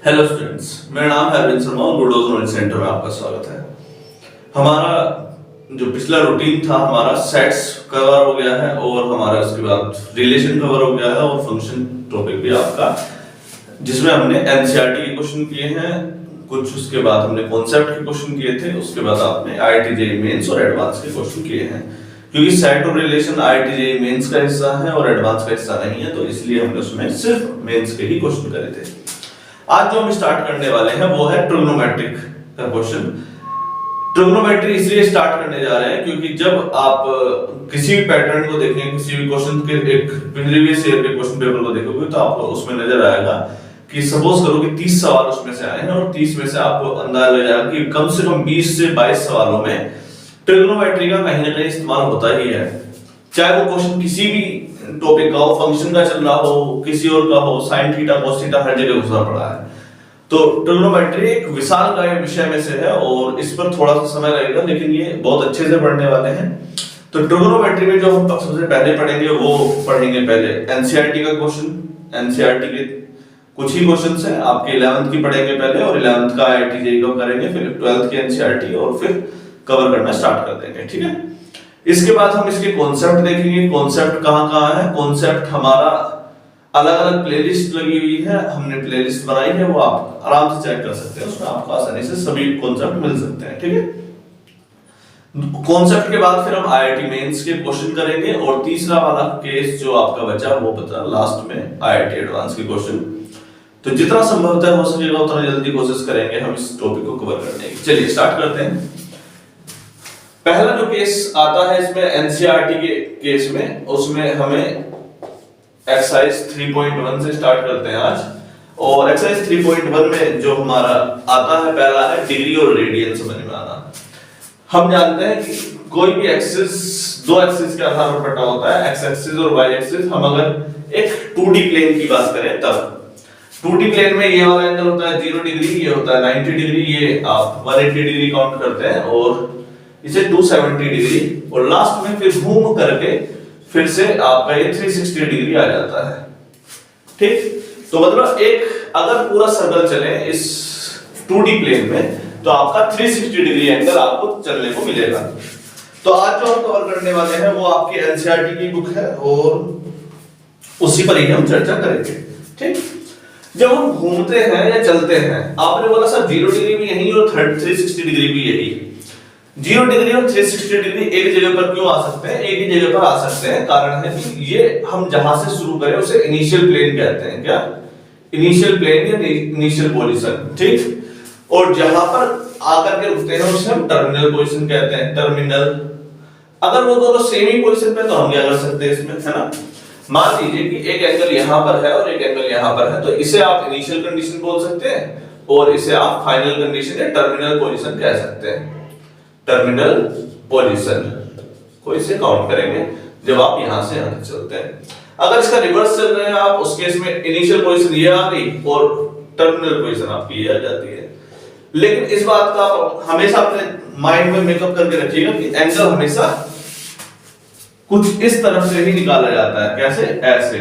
Hello students, मेरा नाम है अरविंद शर्मा और गुडोज नॉलेज सेंटर में आपका स्वागत है। हमारा जो पिछला रूटीन था, हमारा सेट्स कवर हो गया है और हमारा उसके बाद रिलेशन कवर हो गया है और फंक्शन टॉपिक भी आपका, जिसमें हमने एनसीईआरटी के क्वेश्चन किए हैं कुछ, उसके बाद हमने कॉन्सेप्ट के क्वेश्चन किए थे, उसके बाद आपने आईआईटी जेईई मेंस और एडवांस के क्वेश्चन किए हैं। क्योंकि सेट और रिलेशन आईआईटी जेईई मेंस का हिस्सा है और एडवांस का हिस्सा नहीं है, तो इसलिए हमने उसमें सिर्फ मेंस के ही क्वेश्चन करे थे। आज जो हम स्टार्ट करने वाले हैं वो है ट्रिग्नोमेट्रिक का क्वेश्चन। ट्रिग्नोमेट्री इसलिए स्टार्ट करने जा रहे हैं क्योंकि जब आप किसी भी पैटर्न को देखेंगे, किसी भी क्वेश्चन के एक प्रीवियस ईयर के क्वेश्चन पेपर को देखोगे तो आपको उसमें नजर आएगा कि सपोज करो कि 30 सवाल उसमें से आए हैं और 30 में से आपको अंदाजा लग जाएगा कि कम से कम 20 से 22 सवालों में ट्रिग्नोमेट्री का कहीं ना कहीं इस्तेमाल होता ही है। चाहे वो क्वेश्चन किसी भी टॉपिक का हो, फंक्शन का चल रहा हो, किसी और का हो, साइन थीटा कोस थीटा हर जगह घुसा पड़ा है। तो ट्रिग्नोमेट्री एक विशालकाय विषय में से है और इस पर थोड़ा सा समय लगेगा, लेकिन ये बहुत अच्छे से पढ़ने वाले हैं। तो ट्रिग्नोमेट्री में जो हम सबसे पहले पढ़ेंगे वो पढ़ेंगे पहले एनसीईआरटी का क्वेश्चन। एनसीईआरटी के कुछ ही क्वेश्चंस हैं, आपके 11th की पढ़ेंगे पहले और 11th का आईआईटी जेईई का करेंगे, फिर 12th की एनसीईआरटी और फिर कवर करना स्टार्ट कर देंगे। ठीक है, इसके बाद हम इसके कॉन्सेप्ट देखेंगे। कॉन्सेप्ट कहाँ है, कॉन्सेप्ट हमारा अलग अलग प्लेलिस्ट लगी हुई है, हमने प्लेलिस्ट बनाई है, वो आप आराम से चेक कर सकते हैं, उसमें आपको आसानी से सभी कॉन्सेप्ट मिल सकते हैं। ठीक है, कॉन्सेप्ट के बाद फिर हम आईआईटी मेंस के क्वेश्चन करेंगे और तीसरा वाला केस जो आपका बचा वो बता लास्ट में आईआईटी एडवांस के क्वेश्चन। तो जितना संभवतः हो सकेगा उतना जल्दी कोशिश करेंगे हम इस टॉपिक को कवर करने की। चलिए स्टार्ट करते हैं। पहला जो केस आता है इसमें एनसीईआरटी के केस में, उसमें हमें एक्सरसाइज 3.1 से स्टार्ट करते हैं आज। और एक्सरसाइज 3.1 में जो हमारा आता है पहला है डिग्री और रेडियन समझ में आना। हम जानते हैं कि कोई भी एक्सिस दो एक्सिस के आधार पर बटा होता है, एक्स एक्सिस और वाई एक्सिस। हम अगर एक 2D प्लेन की बात करें तब 2D प्लेन में ये वाला एंगल होता है 0 डिग्री, ये होता है 90 डिग्री, ये आप 180 डिग्री काउंट करते हैं और इसे 270 डिग्री और लास्ट में फिर घूम करके फिर से आपका ये 360 डिग्री आ जाता है। ठीक, तो मतलब एक अगर पूरा सर्कल चले इस 2D प्लेन में तो आपका 360 डिग्री एंगल आपको चलने को मिलेगा। तो आज जो हम कवर करने वाले हैं वो आपकी एनसीईआरटी की बुक है और उसी पर ही हम चर्चा करेंगे। ठीक, जब हम घूमते हैं या चलते हैं, आपने बोला सर 0 डिग्री भी यही और 360 डिग्री भी यही। 0 डिग्री और 360 डिग्री एक जगह पर क्यों आ सकते हैं, एक ही जगह पर आ सकते हैं? कारण है कि ये हम जहां से शुरू करें उसे इनिशियल प्लेन कहते हैं। क्या? इनिशियल प्लेन या इनिशियल पोजीशन। ठीक, और जहां पर आकर के रुकते हैं उसे हम टर्मिनल पोजीशन कहते हैं। टर्मिनल, अगर वो दोनों सेम ही पोजीशन पे तो हम क्या कर सकते हैं इसमें, है ना? मान लीजिए कि एक एंगल यहां पर है और एक एंगल यहां पर है, तो इसे आप इनिशियल कंडीशन बोल सकते हैं और इसे आप फाइनल कंडीशन या टर्मिनल पोजीशन कह सकते हैं। टर्मिनल पोजीशन को इसे काउंट करेंगे जब आप यहां से यहां तक चलते हैं। अगर इसका रिवर्स चल रहे हैं आप, उस केस में इनिशियल पोजीशन ये आ गई और टर्मिनल पोजीशन आपकी ये आ जाती है। लेकिन इस बात का आप हमेशा अपने माइंड में मेकअप करके रखिएगा कि एंगल हमेशा कुछ इस तरफ से ही निकाला जाता है। कैसे? ऐसे।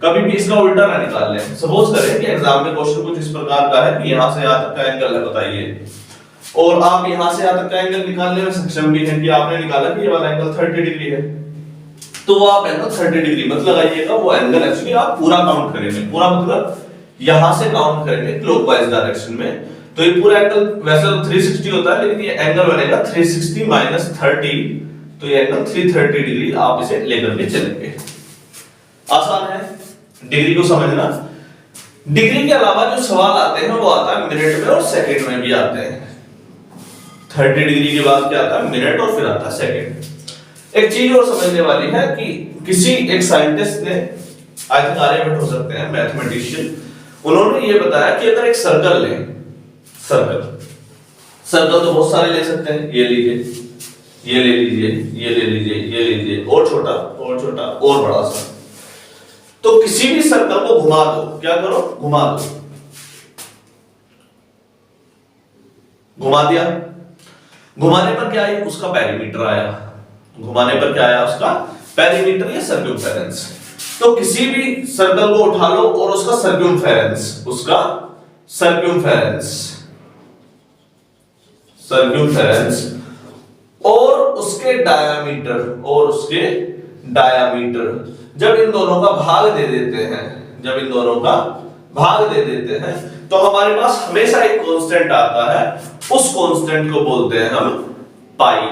कभी भी इसका उल्टा ना निकाल लें। सपोज करें कि एग्जाम में क्वेश्चन कुछ इस प्रकार का है कि यहां से यहां तक का एंगल है, बताइए, और आप यहां से यहां तक का एंगल निकालने में सक्षम भी हैं कि आपने निकाला कि ये वाला एंगल 30 डिग्री है, तो वो आप एंगल 30 डिग्री मत लगाइएगा, वो एंगल एक्चुअली आप पूरा काउंट करेंगे। पूरा मतलब यहां से काउंट करेंगे क्लॉकवाइज डायरेक्शन में, तो ये पूरा एंगल वैसे तो 360 होता है, लेकिन ये एंगल बनेगा 360 माइनस 30, तो ये एंगल 330 डिग्री आप इसे लेकर के चलेंगे। आसान है डिग्री को समझना। डिग्री के अलावा जो सवाल आते हैं वो आता है मिनट में और सेकंड में भी आते हैं। 30 डिग्री के बाद क्या आता है? मिनट, और फिर आता है सेकंड। एक चीज और समझने वाली है कि किसी एक साइंटिस्ट ने, आई थिंक आर्यभट्ट हो सकते हैं, मैथमेटिशियन, उन्होंने ये बताया कि अगर एक सर्कल लें, सर्कल तो बहुत सारे ले सकते हैं, ये लीजिए, ये ले लीजिए, ये ले लीजिए, ये लीजिए, और छोटा और छोटा और बड़ा सा, तो किसी भी सर्कल को घुमा दो। क्या करो? घुमा दो। घुमा दिया, घुमाने पर क्या आया? उसका पेरीमीटर आया। घुमाने पर क्या आया? उसका पेरीमीटर या सर्कमफेरेंस। तो किसी भी सर्कल को उठा लो और उसका सर्कमफेरेंस, उसका सर्क्यूमफेरेंस, सर्क्यूमफेरेंस और उसके डायामीटर, और उसके डायामीटर। जब इन दोनों का भाग दे देते हैं, जब इन दोनों का भाग दे देते हैं तो हमारे पास हमेशा एक कांस्टेंट आता है, उस कांस्टेंट को बोलते हैं हम पाई।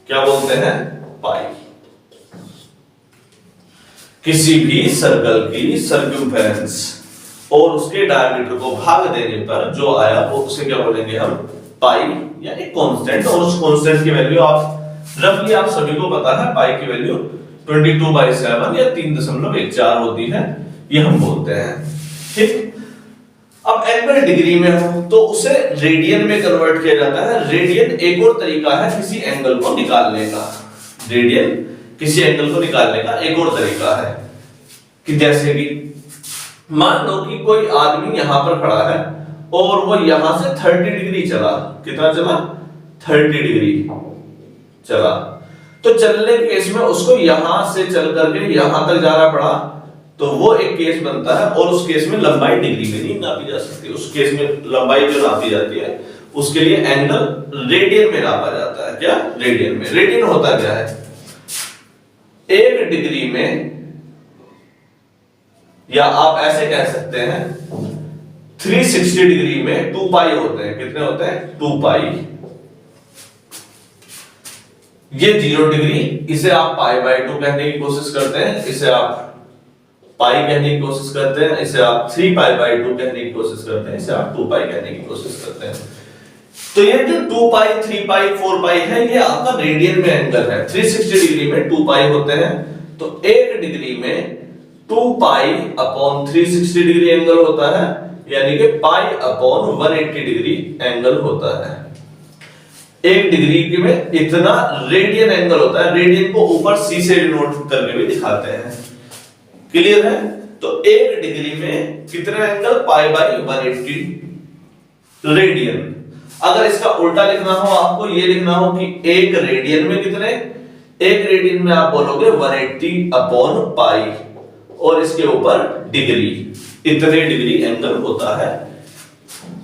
क्या बोलते हैं? पाई। किसी भी सर्कल की सर्क्यूमफेरेंस और उसके डायमीटर को भाग देने पर जो आया वो उसे क्या बोलेंगे हम? पाई, यानी कांस्टेंट। और उस कांस्टेंट की वैल्यू आप रफली, आप सभी को पता है पाई की वैल्यू 22/7 या 3.14 होती है, ये हम बोलते हैं। ठीक। अब एंगल डिग्री में हो तो उसे रेडियन में कन्वर्ट किया जाता है। रेडियन एक और तरीका है किसी एंगल को निकालने का। रेडियन किसी एंगल को निकालने का एक और तरीका है कि जैसे कि मान लो कि कोई आदमी यहां पर खड़ा है और वो यहां से 30 डिग्री चला। कितना चला? 30 डिग्री चला। तो चलने के केस में उसको यहां से चल करके यहां तक जाना पड़ा, तो वो एक केस बनता है। और उस केस में लंबाई डिग्री में नहीं नापी जा सकती। उस केस में लंबाई जो नापी जाती है उसके लिए एंगल रेडियन में नापा जाता है। क्या? रेडियन में। रेडियन होता क्या है? 1 डिग्री में, या आप ऐसे कह सकते हैं 360 डिग्री में 2 पाई होते हैं। कितने होते हैं? 2 पाई। ये 0 डिग्री, इसे आप π/2 कहने की कोशिश करते हैं, इसे आप पाई कहने की कोशिश करते हैं, इसे आप 3π/2 कहने की कोशिश करते हैं, इसे आप 2 पाई कहने की कोशिश करते हैं। तो ये जो 2 पाई, 3 पाई, 4 पाई है, ये आपका रेडियन में एंगल है। 360 डिग्री में 2 पाई होते हैं, तो 1 डिग्री में 2 पाई अपॉन 360 डिग्री एंगल होता है, यानी कि पाई अपॉन 180 डिग्री एंगल होता है। 1 डिग्री में इतना रेडियन एंगल होता है। रेडियन को ऊपर सी से डिनोट करके भी दिखाते हैं। क्लियर है? तो 1 डिग्री में कितना एंगल? π/180 रेडियन। अगर इसका उल्टा लिखना हो आपको, ये लिखना हो कि 1 रेडियन में कितने? 1 रेडियन में आप बोलोगे 180 अपॉन पाई, और इसके ऊपर डिग्री, इतने डिग्री एंगल होता है।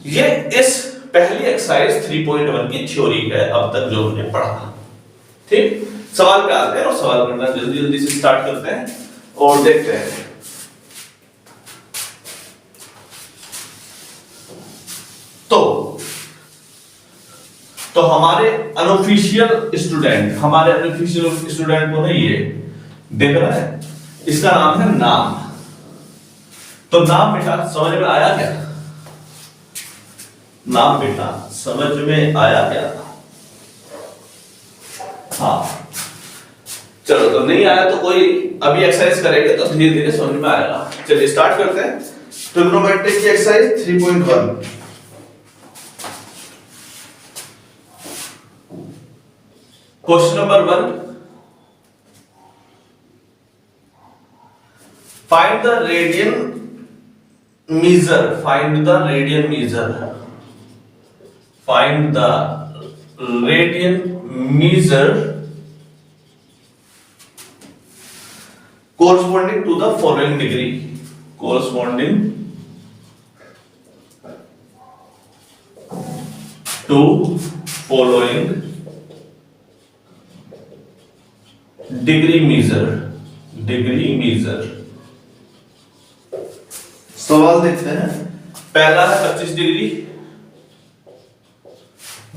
ये इस पहली एक्सरसाइज 3.1 की थ्योरी है अब तक जो हमने पढ़ा। ठीक। सवाल पे आते हैं और सवाल करना जल्दी जल्दी से स्टार्ट करते हैं और देखते हैं। तो हमारे अनऑफिशियल स्टूडेंट, को ना ये देख रहा है, इसका नाम है नाम। तो नाम बेटा समझ में आया क्या? नाम बेटा समझ में आया क्या? हाँ, चलो। तो नहीं आया तो कोई अभी एक्सरसाइज करेंगे तो धीरे धीरे समझ में आएगा। चलिए स्टार्ट करते हैं। ट्रिग्नोमेट्री की exercise 3.1। Question number 1, find the radian measure. Find the radian measure. Find the radian measure corresponding to the following degree. Corresponding to following degree measure. Degree measure. सवाल देखते हैं। पहला है 25 डिग्री।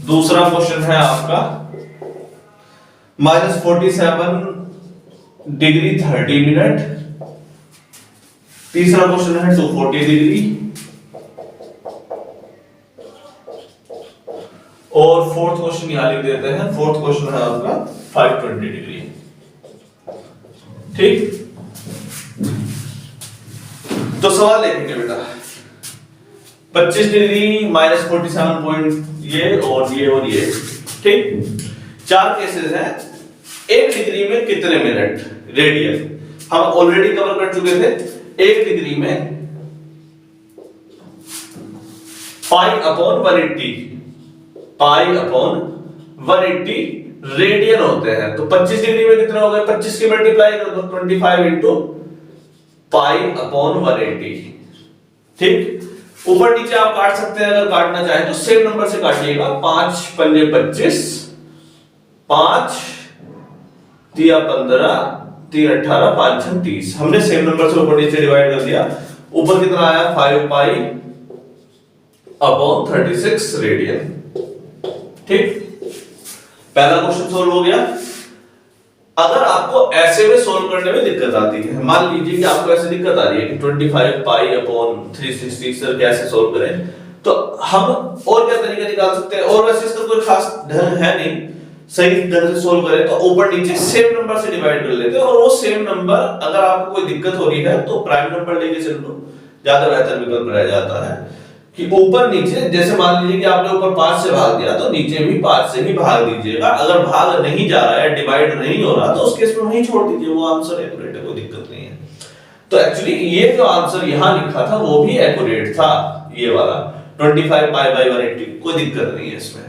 दूसरा क्वेश्चन है आपका -47 डिग्री 30 मिनट। तीसरा question है 240 डिग्री। और फोर्थ क्वेश्चन यहां लिख देते हैं। फोर्थ क्वेश्चन है आपका 520 डिग्री। ठीक। तो सवाल देखेंगे बेटा। 25 डिग्री -47 पॉइंट ये और ये और ये। ठीक। 4 केसेस हैं। 1 डिग्री में कितने मिनट? रेडियन हम ऑलरेडी कवर कर चुके थे। 1 डिग्री में पाई अपॉन 180, पाई अपॉन 180 रेडियन होते हैं। तो 25 डिग्री में कितने हो गए? 25 की मल्टीप्लाई कर दो, 25 इंटू पाई अपॉन 180। ठीक। ऊपर नीचे आप काट सकते हैं, अगर काटना चाहे तो सेम नंबर से काटिएगा। 5 पंजे 25, 5 तिया 15, 3 18, 5 6 30। हमने सेम नंबर से ऊपर नीचे डिवाइड कर दिया। ऊपर कितना आया 5 पाई अपॉन 36 रेडियन। ठीक, पहला क्वेश्चन सोल्व हो गया। अगर आपको ऐसे में सोल्व करने में दिक्कत आती है, मान लीजिए कि आपको ऐसे दिक्कत आ रही है कि 25 पाई अपॉन 360 सर कैसे सोल्व करें, तो हम और क्या तरीका निकाल सकते हैं। और वैसे इसका कोई खास ढंग है नहीं, सही ढंग से सोल्व करें तो ऊपर नीचे सेम नंबर से डिवाइड कर लेते हैं। और वो सेम नंबर अगर आपको कोई दिक्कत हो रही है तो प्राइम नंबर लेके चल लो, ज्यादा बेहतर विकल्प रह जाता है। कि ऊपर नीचे, जैसे मान लीजिए कि आपने ऊपर 5 से भाग दिया तो नीचे भी 5 से ही भाग दीजिएगा। अगर भाग नहीं जा रहा है, डिवाइड नहीं हो रहा, तो उस केस में वहीं छोड़ दीजिए, वो आंसर एक्यूरेट है, कोई दिक्कत नहीं है। तो एक्चुअली ये जो आंसर यहां लिखा था वो भी एक्यूरेट था, ये वाला 25 पाई बाय 180, कोई दिक्कत नहीं है इसमें।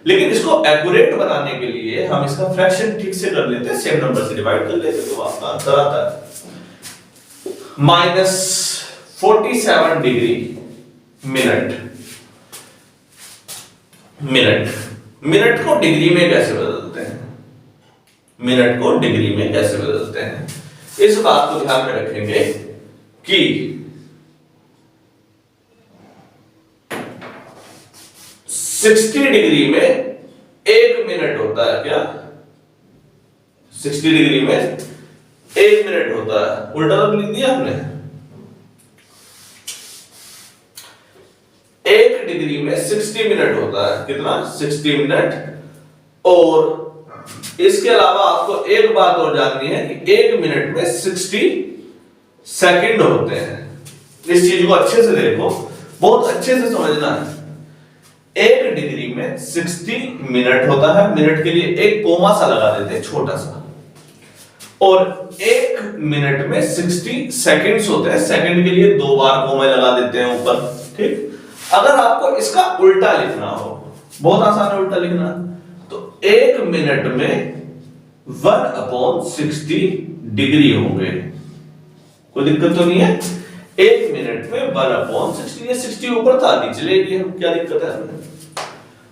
लेकिन इसको एक्यूरेट बनाने के लिए हम इसका फ्रैक्शन ठीक से कर लेते हैं, सेम नंबर से डिवाइड कर लेते हैं, तो आपका आंसर आता है -47 डिग्री मिनट। मिनट को डिग्री में कैसे बदलते हैं, मिनट को डिग्री में कैसे बदलते हैं, इस बात को ध्यान में रखेंगे कि 60 डिग्री में 1 मिनट होता है। क्या 60 डिग्री में 1 मिनट होता है? उल्टा तो लिख दिया हमने। 1 डिग्री में 60 मिनट होता है। कितना? 60 मिनट। और इसके अलावा आपको एक बात और जाननी है कि 1 मिनट में 60 सेकंड होते हैं। इस चीज को अच्छे से देखो, बहुत अच्छे से समझना है। 1 डिग्री में 60 मिनट होता है, मिनट के लिए एक कोमा सा लगा देते हैं छोटा सा। और 1 मिनट में 60 सेकंड्स होते हैं, सेकंड के लिए 2 बार कोमा लगा देते हैं ऊपर। ठीक, अगर आपको इसका उल्टा लिखना हो, बहुत आसान है उल्टा लिखना, तो 1 मिनट में 1/60 डिग्री होंगे। कोई दिक्कत तो नहीं है? 1 मिनट में 1/60, ये 60 ऊपर था, नीचे ले लिए हम, क्या दिक्कत है हमें।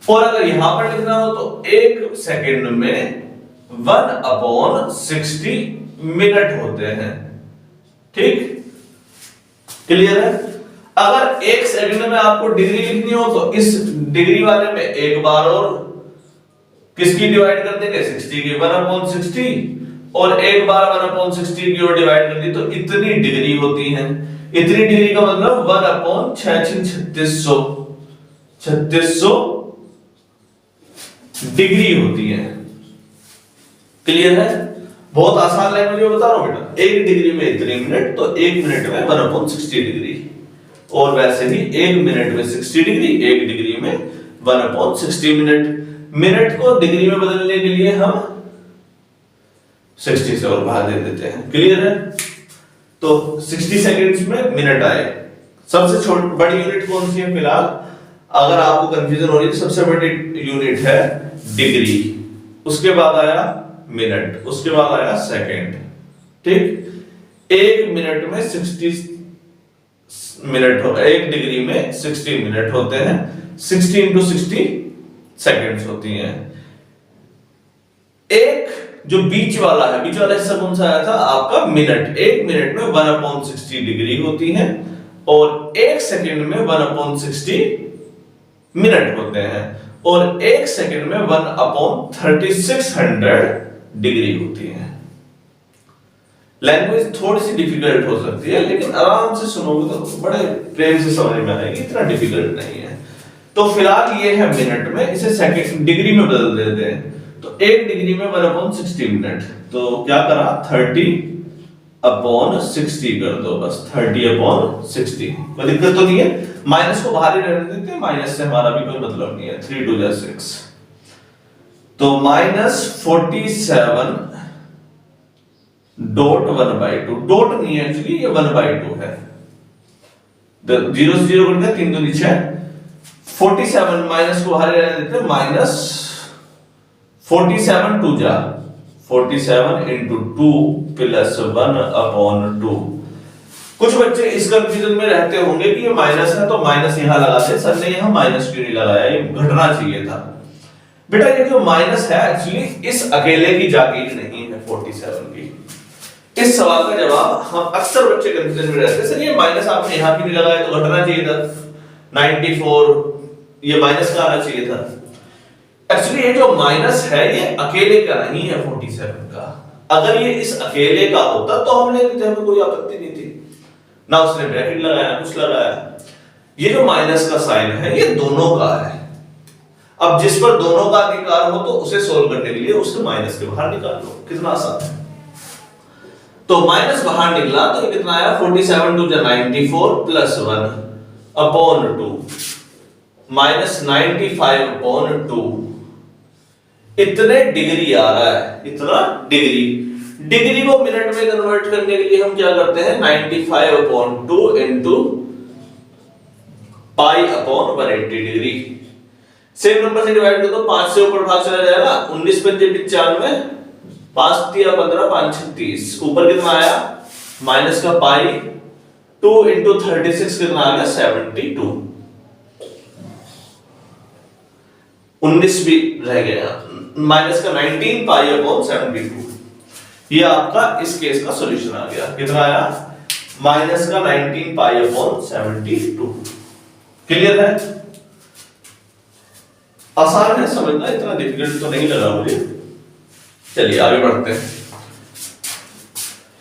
और अगर यहां पर लिखना हो तो 1 सेकंड में 1/60 मिनट होते हैं। ठीक, क्लियर है? अगर 1 सेकंड में आपको डिग्री लिखनी हो तो इस डिग्री वाले में एक बार और किसकी डिवाइड कर देंगे, 60 की, 1/60, और एक बार 1/60 की और डिवाइड कर दी तो इतनी डिग्री होती है। इतनी डिग्री का मतलब 1/3600 डिग्री होती है। क्लियर है? बहुत आसान लैंग्वेज में बता रहा हूं बेटा। 1 डिग्री में इतने मिनट, तो 1 मिनट में 1/60 डिग्री। और वैसे ही 1 मिनट में 60 डिग्री, 1 डिग्री में 1/60 मिनट। मिनट को डिग्री में बदलने के लिए हम 60 से और भाग दे देते हैं। क्लियर है? तो 60 सेकंड्स में मिनट आए। सबसे छोटी बड़ी यूनिट कौन सी है फिलहाल? अगर आपको कंफ्यूजन हो रही है, सबसे बड़ी यूनिट है डिग्री, उसके बाद आया मिनट, उसके बाद आया सेकंड। ठीक, 1 मिनट में 60 मिनट हो, 1 डिग्री में 60 मिनट होते हैं। 60 into 60 सेकंड्स होती हैं। एक जो बीच वाला है, बीच वाला हिस्सा कौन सा आया था आपका? मिनट। 1 मिनट में 1/60 डिग्री होती है और 1 सेकंड में 1/60 मिनट होते हैं, और 1 सेकंड में 1/3600 डिग्री होती है। लैंग्वेज थोड़ी सी डिफिकल्ट हो सकती है, लेकिन आराम से सुनोगे तो बड़े प्रेम से समझ में आएगी, इतना डिफिकल्ट नहीं है। तो फिलहाल ये है मिनट में, इसे सेकंड डिग्री में बदल देते हैं। तो 1 डिग्री में 1/60 मिनट, तो क्या करा 30/60 कर दो, बस 30/60। कोई दिक्कत तो नहीं है? माइनस को बाहर ही रहने देते हैं, माइनस से हमारा भी कोई मतलब नहीं है। 3 2 जा 6, तो -47 डॉट 1/2, डॉट नहीं है एक्चुअली, ये 1/2 है। 0 से 0 कट गया, 3 2 नीचे 47, माइनस को बाहर रहने देते हैं, -47 2 जा 47 into 2 plus 1/2, कुछ बच्चे इस कंफ्यूजन में रहते होंगे कि ये माइनस है तो माइनस यहां लगा दे, सर ने यहां माइनस क्यों नहीं लगाया, ये घटना चाहिए था। बेटा ये जो माइनस है एक्चुअली इस अकेले की जागीर नहीं है 47 की। इस सवाल का जवाब हम अक्सर बच्चे कंफ्यूजन में रहते हैं, सर ये माइनस आपने यहां क्यों नहीं लगाया, तो घटना चाहिए था 94, ये माइनस का आना चाहिए था। एक्चुअली ये जो माइनस है ये अकेले का नहीं है 47 का। अगर ये इस अकेले का होता तो हम ले लेते, हमें कोई आपत्ति नहीं थी ना, उसने ब्रैकेट लगाया कुछ लगाया। ये जो माइनस का साइन है ये दोनों का है। अब जिस पर दोनों का अधिकार हो तो उसे सोल्व करने के लिए उसके माइनस के बाहर निकाल लो, कितना आसान है। तो माइनस बाहर निकला तो ये कितना आया 47 to 94 plus 1 upon 2 minus 95 upon 2। इतने डिग्री आ रहा है, इतना डिग्री। डिग्री को मिनट में कन्वर्ट करने के लिए हम क्या करते हैं 95 upon 2 into pi upon 180 degree. Same number से डिवाइड कर दो, 5 से ऊपर भाग चला जाएगा, 19 पंजे 95, 5 तिया 15, 5 36, ऊपर कितना आया माइनस का पाई 2 इंटू 36 कितना आ गया 72, 19 भी रह गया, माइनस का 19 पाई अपॉन 72। ये आपका इस केस का सॉल्यूशन आ गया, कितना आया माइनस का 19 पाई अपॉन 72। क्लियर है, आसान है समझना, इतना डिफिकल्ट तो नहीं लगा मुझे। चलिए आगे बढ़ते हैं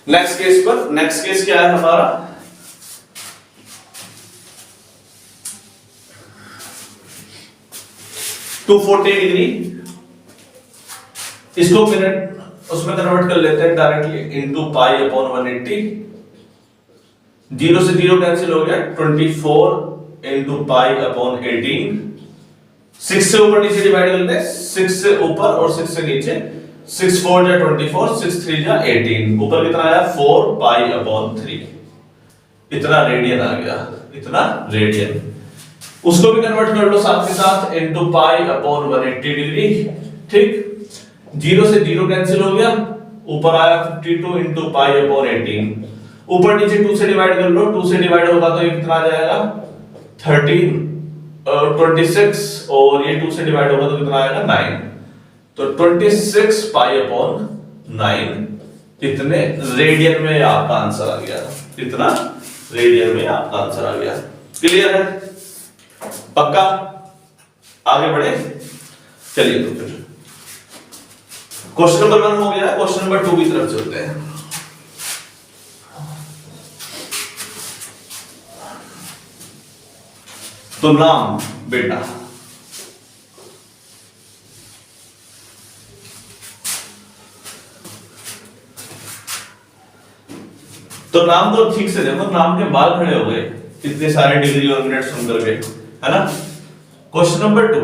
नेक्स्ट केस पर। नेक्स्ट केस क्या है हमारा, टू 40 डिग्री, इसको मिनट उसमें कन्वर्ट कर लेते हैं डायरेक्टली, इनटू पाई अपॉन 180। 0 से 0 कैंसिल हो गया, 24 इनटू पाई अपॉन 18। 6 से ऊपर नीचे डिवाइड कर ले, 6 से ऊपर और 6 से नीचे, 6 4 जा 24, 6 3 जा 18, ऊपर कितना आया 4 पाई अपॉन 3। इतना रेडियन आ गया, इतना रेडियन। उसको भी कन्वर्ट कर लो साथ के साथ, इनटू पाई अपॉन 180 डिग्री। ठीक, 0 से 0 कैंसिल हो गया, ऊपर आया 52 इंटू पाई अपॉन 18, ऊपर नीचे 2 से डिवाइड कर लो, 2 से डिवाइड होगा तो ये कितना आ जाएगा 13 26, और ये 2 से डिवाइड होगा तो कितना आएगा 9, तो 26 पाई अपॉन 9। इतने रेडियन में आपका आंसर आ गया, इतना रेडियन में आपका आंसर आ गया। क्लियर है, पक्का, आगे बढ़े। चलिए तो फिर क्वेश्चन नंबर 1 हो गया, क्वेश्चन नंबर 2 की तरफ चलते हैं। तो नाम बेटा, तो नाम तो ठीक से देखो, नाम के बाल खड़े हो गए इतने सारे डिग्री और मिनट सुन करके, है ना। क्वेश्चन नंबर 2,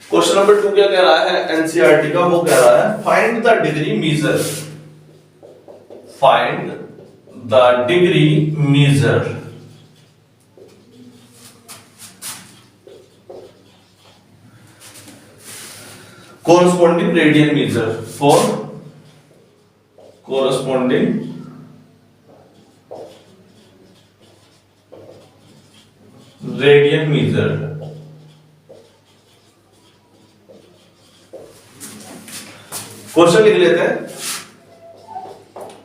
क्वेश्चन नंबर 2 क्या कह रहा है एनसीईआरटी का, वो कह रहा है find the degree measure, find the degree measure corresponding radian measure for corresponding radian measure। Question लिख लेते हैं।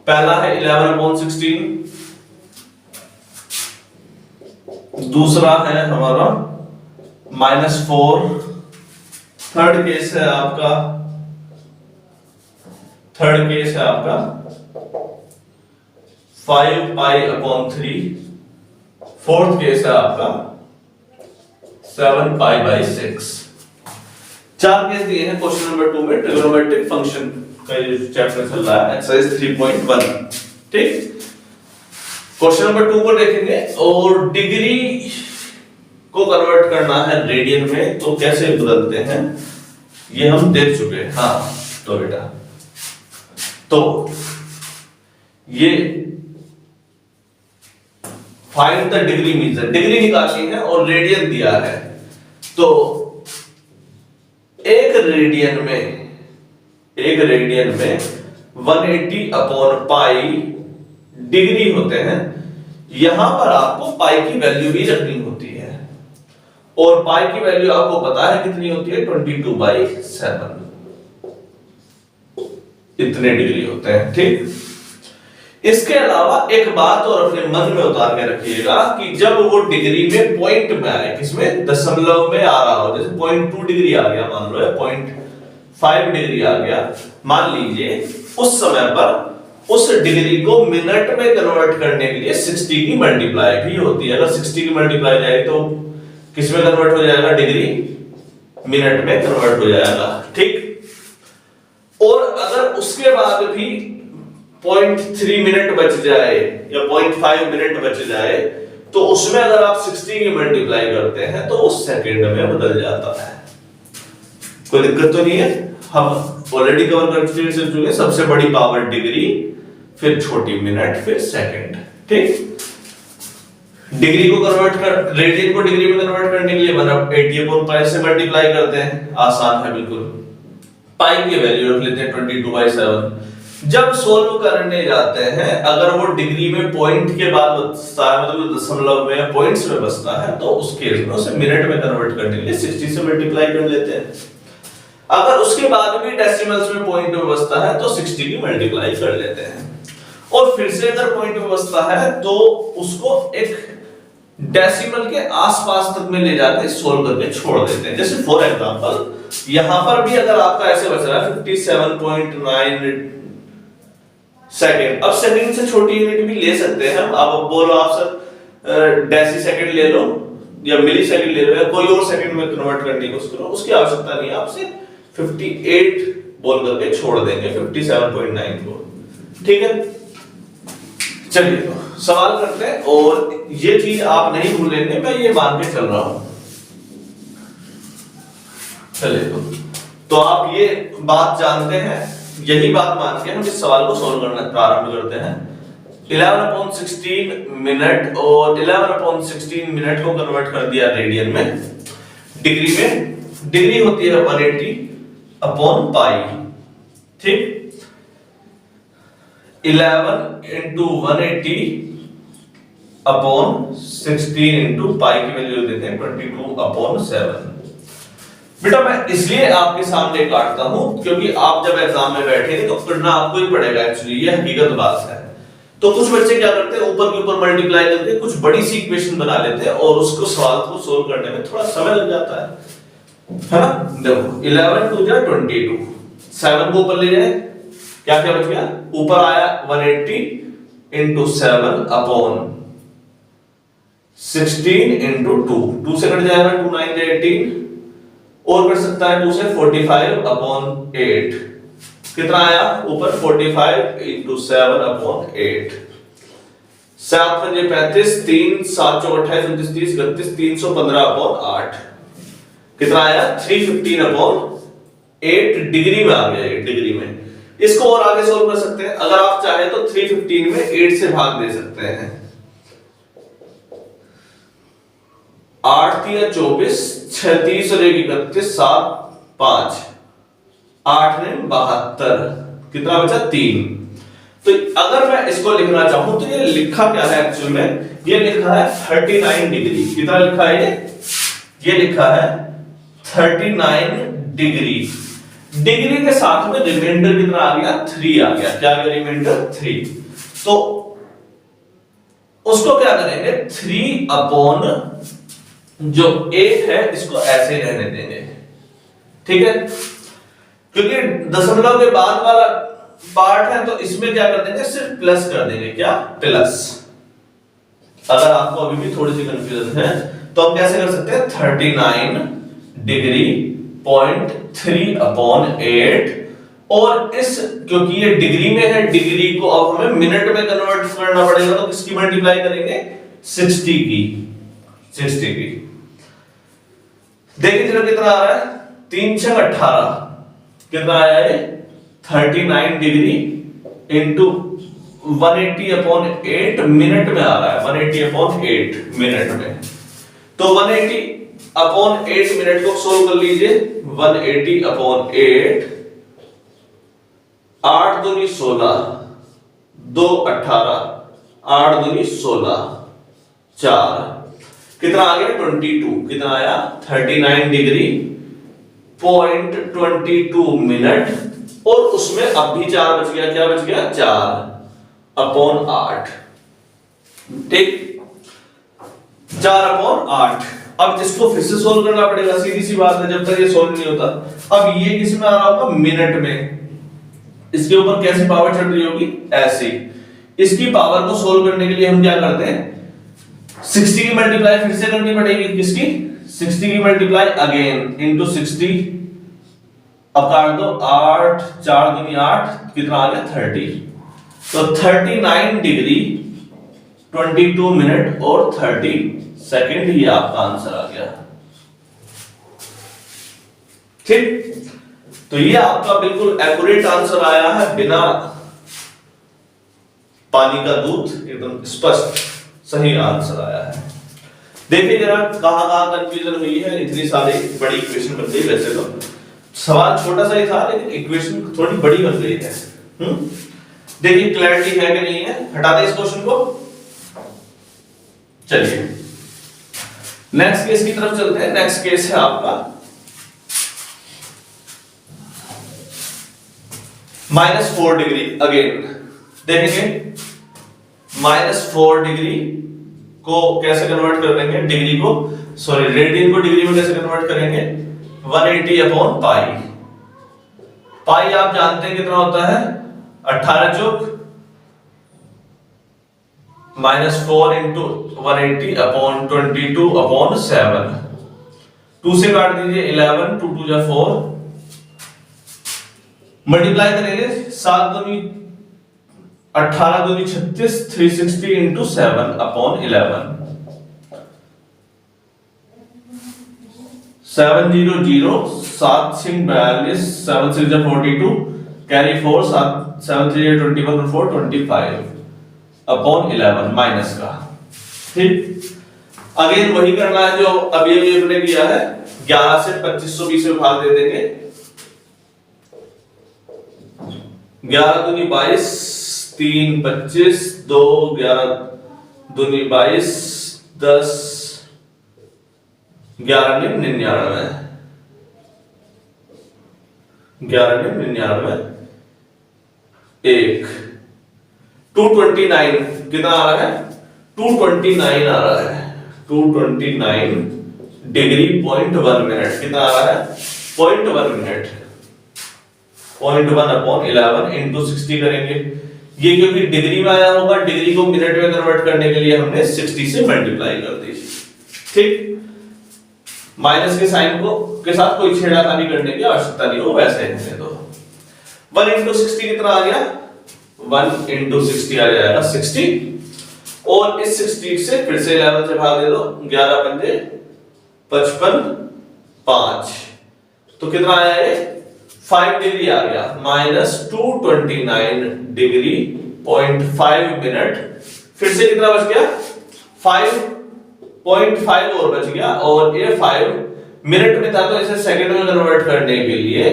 पहला है 11/16, दूसरा है हमारा -4, थर्ड केस है आपका 5 पाई/3, फोर्थ केस है आपका 7 पाई/6। 4 केस दिए हैं क्वेश्चन नंबर 2 में। ट्रिग्नोमेट्रिक फंक्शन का ये चैप्टर चल रहा है, एक्सरसाइज 3.1। ठीक, क्वेश्चन नंबर 2 को देखेंगे और डिग्री को कन्वर्ट करना है रेडियन में, तो कैसे बदलते हैं ये हम देख चुके हैं। हाँ तो बेटा, तो ये find the degree measure, degree निकालनी है और रेडियन दिया है, तो एक रेडियन में 180 अपॉन पाई डिग्री होते हैं, यहां पर आपको पाई की वैल्यू भी रखनी होती है, और पाई की वैल्यू आपको पता है कितनी होती है, 22/7, इतने डिग्री होते हैं। ठीक, इसके अलावा एक बात और अपने मन में उतार के रखिएगा कि जब वो डिग्री में पॉइंट में आए, किसमें, दशमलव में आ रहा हो, जैसे 0.2 डिग्री आ गया, मान लो 0.5 डिग्री आ गया, मान लीजिए उस समय पर उस डिग्री को मिनट में कन्वर्ट करने के लिए 60 की मल्टीप्लाई भी होती है। अगर 60 की मल्टीप्लाई जाए तो किस में कन्वर्ट हो जाएगा, डिग्री मिनट में कन्वर्ट हो जाएगा। ठीक, और अगर उसके बाद भी 0.3 मिनट बच जाए या 0.5 मिनट बच जाए तो उसमें अगर आप 60 की मल्टीप्लाई करते हैं तो वो सेकंड में बदल जाता है। कोई दिक्कत तो नहीं है, हम ऑलरेडी कवर कर चुके हैं, सबसे बड़ी पावर डिग्री, फिर छोटी मिनट, फिर सेकंड। ठीक, डिग्री को कन्वर्ट कर, रेडियन को डिग्री में कन्वर्ट करने के लिए 1/80/π से मल्टीप्लाई करते हैं, आसान है बिल्कुल। पाई की वैल्यू रख लेते हैं 22/7। जब सोल्व करने जाते हैं, अगर वो डिग्री में पॉइंट के बाद बचता है, मतलब दशमलव में पॉइंट्स में बचता है, तो उस केस में उसे मिनट में कन्वर्ट करने के लिए 60 से मल्टीप्लाई कर लेते हैं। अगर उसके बाद भी डेसिमल्स में पॉइंट में बचता है तो 60 की मल्टीप्लाई कर लेते हैं, और फिर से अगर पॉइंट में बचता है तो उसको एक डेसिमल के आसपास तक में ले जाके सोल्व करके छोड़ देते हैं। जैसे फॉर एग्जांपल यहां पर भी अगर आपका ऐसे बच रहा है 57.9 सेकंड, अब सेकंड से छोटी यूनिट भी ले सकते हैं हम। अब बोलो आप सर डेसी सेकंड ले लो या मिली सेकंड ले लो या कोई और सेकंड में कन्वर्ट करने की कोशिश करो, उसकी आवश्यकता नहीं है, आपसे 58 बोल करके छोड़ देंगे 57.9 को। ठीक है, चलिए तो सवाल करते हैं, और ये चीज आप नहीं भूलेंगे, मैं ये मान के चल रहा हूं। चलिए तो आप ये बात जानते हैं, यही बात मान के हम इस सवाल को सॉल्व करना प्रारंभ करते हैं। 11/16 मिनट और 11/16 मिनट को कन्वर्ट कर दिया रेडियन में, डिग्री में, डिग्री होती है 180/π। ठीक, 11 into 180/16 into π की वैल्यू देते हैं 22/7। बेटा मैं इसलिए आपके सामने काटता हूं क्योंकि आप जब एग्जाम में बैठेंगे तो करना आपको ही पड़ेगा, एक्चुअली ये हकीकत बात है। तो कुछ बच्चे क्या करते हैं, ऊपर के ऊपर मल्टीप्लाई करके कुछ बड़ी सी इक्वेशन बना लेते हैं और उसको सवाल को सोल्व करने में थोड़ा समय लग जाता है ना। देखो 11 2 जा 22, 7 को ऊपर ले जाए, क्या क्या बच गया, ऊपर आया 180 into 7/16 into 2, 2 से कट जाएगा 2 9 18, और कर सकता है 2 से 45/8, कितना आया ऊपर 45 into 7/8, 7 पंजे 35, 3 7 चौक 28 29 30 31 315/8, कितना आया 315/8 डिग्री में आ गया, ये डिग्री में। इसको और आगे सोल्व कर सकते हैं, अगर आप चाहे तो 315 में 8 से भाग दे सकते हैं, 8 3 24 6 30 और 1 31 7 5 8 ने 72, कितना बचा 3। तो अगर मैं इसको लिखना चाहूं तो ये लिखा क्या है एक्चुअल में, ये लिखा है 39 डिग्री। कितना लिखा है ये लिखा है 39 डिग्री। डिग्री के साथ में रिमाइंडर कितना आ गया 3 आ गया, क्या आ गया रिमाइंडर 3। तो उसको क्या करेंगे 3 जो 8 है इसको ऐसे रहने देंगे, ठीक है, क्योंकि दशमलव के बाद वाला पार्ट है तो इसमें क्या कर देंगे सिर्फ प्लस कर देंगे, क्या प्लस। अगर आपको अभी भी थोड़ी सी कंफ्यूजन है तो हम कैसे कर सकते हैं 39 डिग्री 0.3/8, और इस क्योंकि ये डिग्री में है, डिग्री को अब हमें मिनट में कन्वर्ट करना पड़ेगा, तो किसकी मल्टीप्लाई करेंगे 60 की। देखिए जरा कितना आ रहा है 3 6 18, कितना आया है 39 डिग्री इंटू 180/8 मिनट में आ रहा है, 180/8 मिनट में। तो 180/8 मिनट को सोल्व कर लीजिए, 180/8 8 दूनी 16 2 18 8 दूनी 16, 4 कितना आ गया 22, कितना आया 39 डिग्री पॉइंट 22 मिनट, और उसमें अब भी 4 बच गया, क्या बच गया 4/8, ठीक 4/8। अब इसको फिर से सोल्व करना पड़ेगा, सीधी सी बात है, जब तक ये सोल्व नहीं होता। अब ये किस में आ रहा होगा मिनट में, इसके ऊपर कैसी पावर चढ़ रही होगी ऐसी। इसकी पावर को सोल्व करने के लिए हम क्या करते हैं 60 की मल्टीप्लाई फिर से करनी पड़ेगी, किसकी 60 की मल्टीप्लाई अगेन इनटू 60, अब काट दो 8 4 दूनी 8, कितना आ गया 30, तो 39 डिग्री 22 मिनट और 30 सेकंड, ये आपका आंसर आ गया, ठीक। तो ये आपका बिल्कुल एक्यूरेट आंसर आया है, बिना पानी का दूध, एकदम स्पष्ट सही आंसर आया है। देखिए जरा कहां कंफ्यूजन हुई है, इतनी सारी बड़ी इक्वेशन बन गई, वैसे तो सवाल छोटा सा ही था लेकिन इक्वेशन थोड़ी बड़ी बन गई है। देखिए क्लैरिटी है कि नहीं है, हटा दें इस क्वेश्चन को। चलिए नेक्स्ट केस की तरफ चलते हैं। नेक्स्ट केस है आपका -4 डिग्री। अगेन देखेंगे -4 डिग्री को कैसे कन्वर्ट कर देंगे, डिग्री को सॉरी रेडियन को डिग्री में कैसे कन्वर्ट करेंगे 180/पाई। पाई आप जानते हैं कितना होता है 18 चौक -4 इंटू 180/22/7, 2 से काट दीजिए 11, 2 2 जा 4, मल्टीप्लाई करेंगे 7 दूनी 18 दूनी 36, 360 इंटू 7/11, 700, 7 सिंह 42, 7 6 जा 42, कैरी 4, 7 3 21 और 4 25/11 माइनस का, ठीक। अगेन वही करना है जो अभी हमने किया है, 11 से 2520 में भाग दे देंगे, 11 दूनी 22, 3 25, 2 11 दूनी 22, 10 11 ने 99, 11 ने 99, 1 229 कितना आ रहा है 229 आ रहा है, 229 डिग्री 0.1 मिनट, कितना आ रहा है 0.1 मिनट, 0.1/11 इंटू 60 करेंगे। ये क्योंकि डिग्री में आया होगा, डिग्री को मिनट में कन्वर्ट करने के लिए हमने 60 से मल्टीप्लाई कर दी, ठीक। माइनस के साइन को के साथ कोई छेड़खानी करने की आवश्यकता नहीं हो, वैसे ही तो 1 इंटू 60 कितना आ गया 1 इंटू 60 आ जाएगा 60, और इस 60 से फिर से 11 से भाग दे दो, 11 पंजे 55, 5 तो कितना आया ये 5 डिग्री आ गया, -229 डिग्री 0.5 मिनट, फिर से कितना बच गया 5.5 और बच गया, और ये 5 मिनट में था तो इसे सेकंड में कन्वर्ट करने के लिए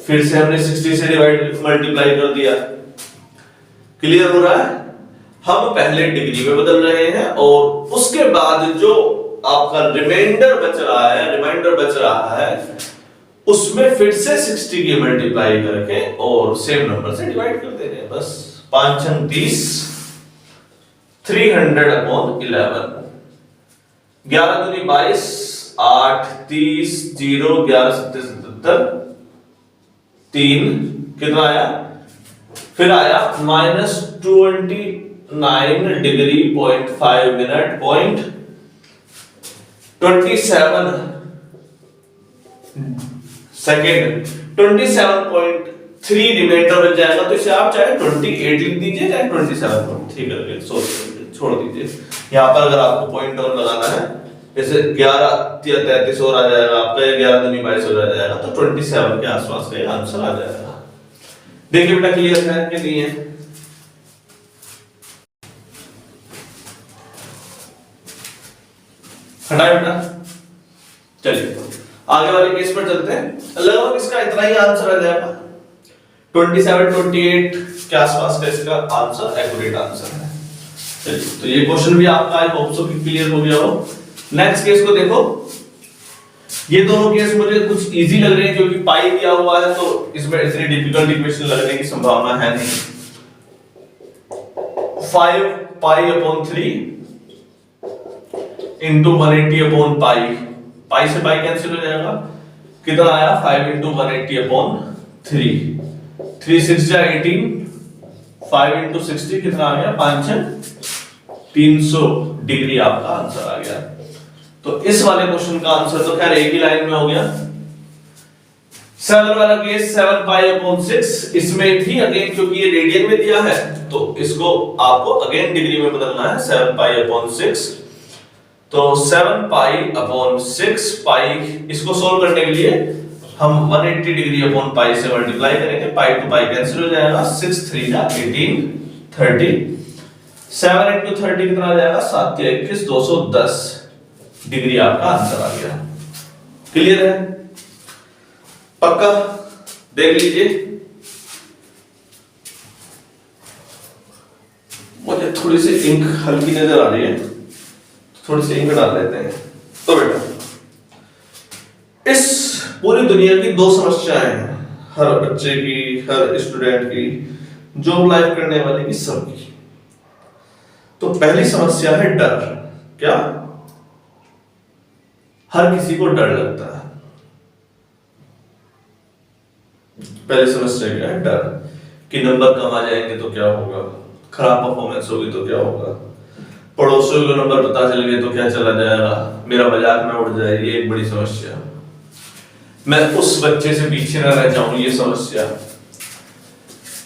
फिर से हमने 60 से डिवाइड मल्टीप्लाई कर दिया। क्लियर हो रहा है, हम पहले डिग्री में बदल रहे हैं और उसके बाद जो आपका रिमाइंडर बच रहा है उसमें फिर से 60 की मल्टीप्लाई करके और सेम नंबर से डिवाइड कर दे रहे हैं, बस 5 30, 300/11, 11 दूनी 22, 8 30, 0 11 77, 3 कितना आया, फिर आया -29 डिग्री 0.5 मिनट 0.27 सेकेंड, 27.3 रिमाइंडर बच जाएगा, तो इसे आप चाहे 28 लिख दीजिए चाहे 27, ठीक है छोड़ दीजिए। यहाँ पर अगर आपको पॉइंट और लगाना है जैसे 11 33 और आ जाएगा आपका, 11 दूनी 22 हो जाएगा, तो 27 के आसपास का आंसर आ जाएगा। देखिए बेटा क्लियर है कि नहीं है, हटाए बेटा। चलिए आगे वाले केस पर चलते हैं, लगभग इसका इतना ही आंसर आ जाएगा, 27 28 के आसपास का इसका आंसर एक्यूरेट आंसर है। चलिए, तो ये क्वेश्चन भी आपका आई होप सो क्लियर हो गया हो। नेक्स्ट केस को देखो, ये दोनों केस मुझे कुछ इजी लग रहे हैं क्योंकि पाई दिया हुआ है, तो इसमें इतनी डिफिकल्ट इक्वेशन लगने की संभावना है नहीं। 5 pi upon 3 into 180 upon pi, pi से पाई कैंसिल हो जाएगा, कितना आया 5 इंटू 180 अपॉन 3, 3 6 जा 18, 5 इंटू 60 कितना आ गया 5 300 डिग्री आपका आंसर आ गया। तो इस वाले क्वेश्चन का आंसर तो खैर एक ही लाइन में हो गया। 7 वाला केस 7 पाई अपॉन 6, इसमें भी अगेन क्योंकि ये रेडियन में दिया है तो इसको आपको अगेन डिग्री में बदलना है, 7 पाई अपॉन 6, तो 7 पाई अपॉन 6 पाई, इसको सोल्व करने के लिए हम 180 डिग्री अपॉन पाई से मल्टीप्लाई करेंगे, पाई टू पाई कैंसिल हो जाएगा, 6 3 जा 18 30, 7 into 30 कितना आ जाएगा 7 21 210 डिग्री आपका आंसर आ गया। क्लियर है, पक्का देख लीजिए। मुझे थोड़ी सी इंक हल्की नजर आ रही है, थोड़ी सी इंक डाल लेते हैं। तो बेटा इस पूरी दुनिया की दो समस्याएं हैं, हर बच्चे की, हर स्टूडेंट की, जॉब लाइफ करने वाले की, सबकी। तो पहली समस्या है डर। क्या? हर किसी को डर लगता है। पहली समस्या क्या है? डर कि नंबर कम आ जाएंगे तो क्या होगा, खराब परफॉर्मेंस होगी तो क्या होगा, पड़ोसियों को नंबर पता चल गए तो क्या चला जाएगा, मेरा मजाक ना उड़ जाए, ये एक बड़ी समस्या। मैं उस बच्चे से पीछे ना रह जाऊं, ये समस्या।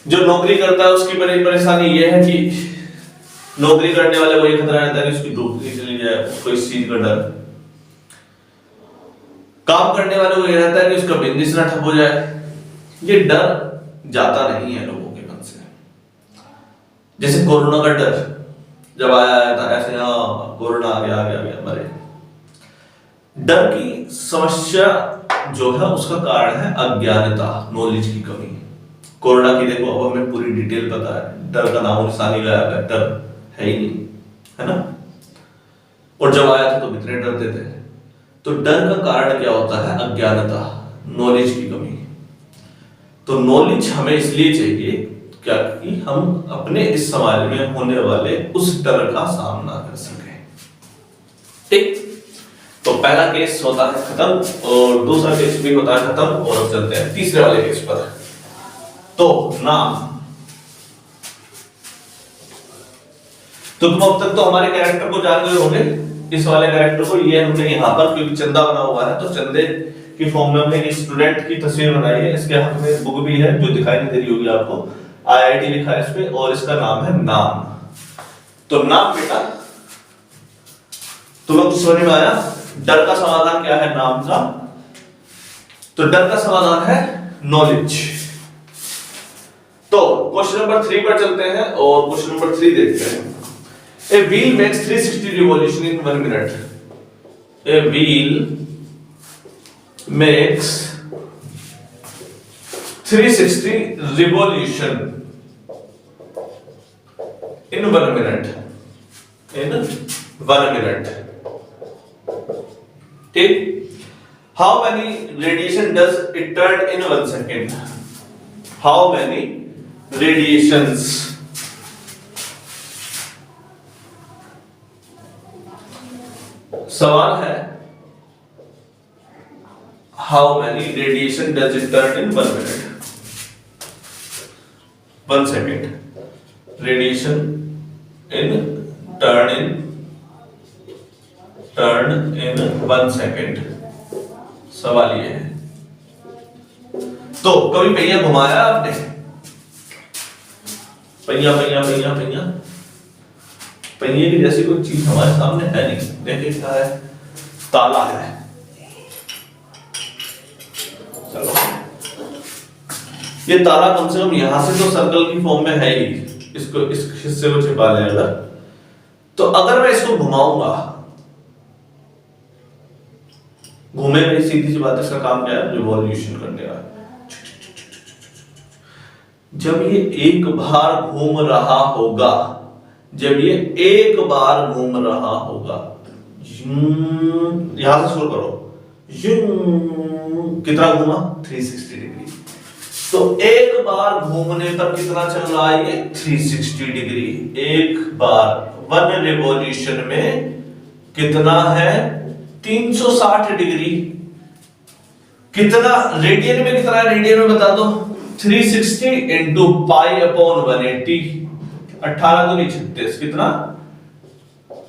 जो नौकरी करता है उसकी बड़ी परेशानी ये है कि नौकरी करने वाले को ये खतरा रहता है कि उसकी नौकरी चली जाए, उसको इस चीज का डर। काम करने वाले को ये रहता है कि उसका बिजनेस ना ठप हो जाए। ये डर जाता नहीं है लोगों के मन से। जैसे कोरोना का डर जब आया था, ऐसे हाँ कोरोना आ गया मरे। डर की समस्या जो है उसका कारण है अज्ञानता, नॉलेज की कमी। कोरोना की देखो अब हमें पूरी डिटेल पता है, डर का नामो निशान ही गायब है, डर है ही नहीं, है ना। और जब आया था तो कितने डरते थे। तो डर का कारण क्या होता है? अज्ञानता, नॉलेज की कमी। तो नॉलेज हमें इसलिए चाहिए क्या कि हम अपने इस समाज में होने वाले उस डर का सामना कर सके। ठीक, तो पहला केस होता है खत्म और दूसरा केस भी होता है खत्म। और अब चलते हैं तीसरे वाले केस पर। तो नाम, तो तुम अब तक तो हमारे कैरेक्टर को जान गए होंगे। इस वाले कैरेक्टर को ये हमने यहाँ पर क्योंकि चंदा बना हुआ है तो चंदे की फॉर्म में हमने एक स्टूडेंट की तस्वीर बनाई है। इसके हाथ में बुक भी है जो दिखाई नहीं दे रही होगी आपको, IIT लिखा है इस पे और इसका नाम है नाम। तो नाम बेटा तुम लोग समझ में आया डर का समाधान क्या है नाम का? तो डर का समाधान है नॉलेज। तो क्वेश्चन नंबर 3 पर चलते हैं और क्वेश्चन नंबर 3 देखते हैं। A wheel makes 360 revolution in 1 minute. A wheel makes 360 revolution in 1 minute. In 1 minute. ठीक? How many radiation does it turn in 1 second? How many radiations? सवाल है how many radiation does it turn in 1 minute? 1 second. Radiation in turn in 1 second. सवाल ये है। तो कभी पहिया घुमाया आपने? पहिया पहिए की जैसी कोई चीज हमारे सामने है नहीं। देखिए क्या है? ताला है। चलो ये ताला कम से कम यहां से तो सर्कल की फॉर्म में है ही, इसको इस हिस्से को छिपा लें अगर, तो अगर मैं इसको घुमाऊंगा, घूमेगा, सीधी सी बात है, इसका काम क्या है? रिवॉल्यूशन करने का। जब ये एक बार घूम रहा होगा जब ये एक बार घूम रहा होगा, यहां से शुरू करो, कितना घूमा 360 डिग्री। तो एक बार घूमने पर कितना चल रहा है ये 360 डिग्री। एक बार 1 रिवॉल्यूशन में कितना है 360 डिग्री। कितना रेडियन में, कितना रेडियन में बता दो, 360 इंटू पाई अपॉन 180, 18 दूनी 36, कितना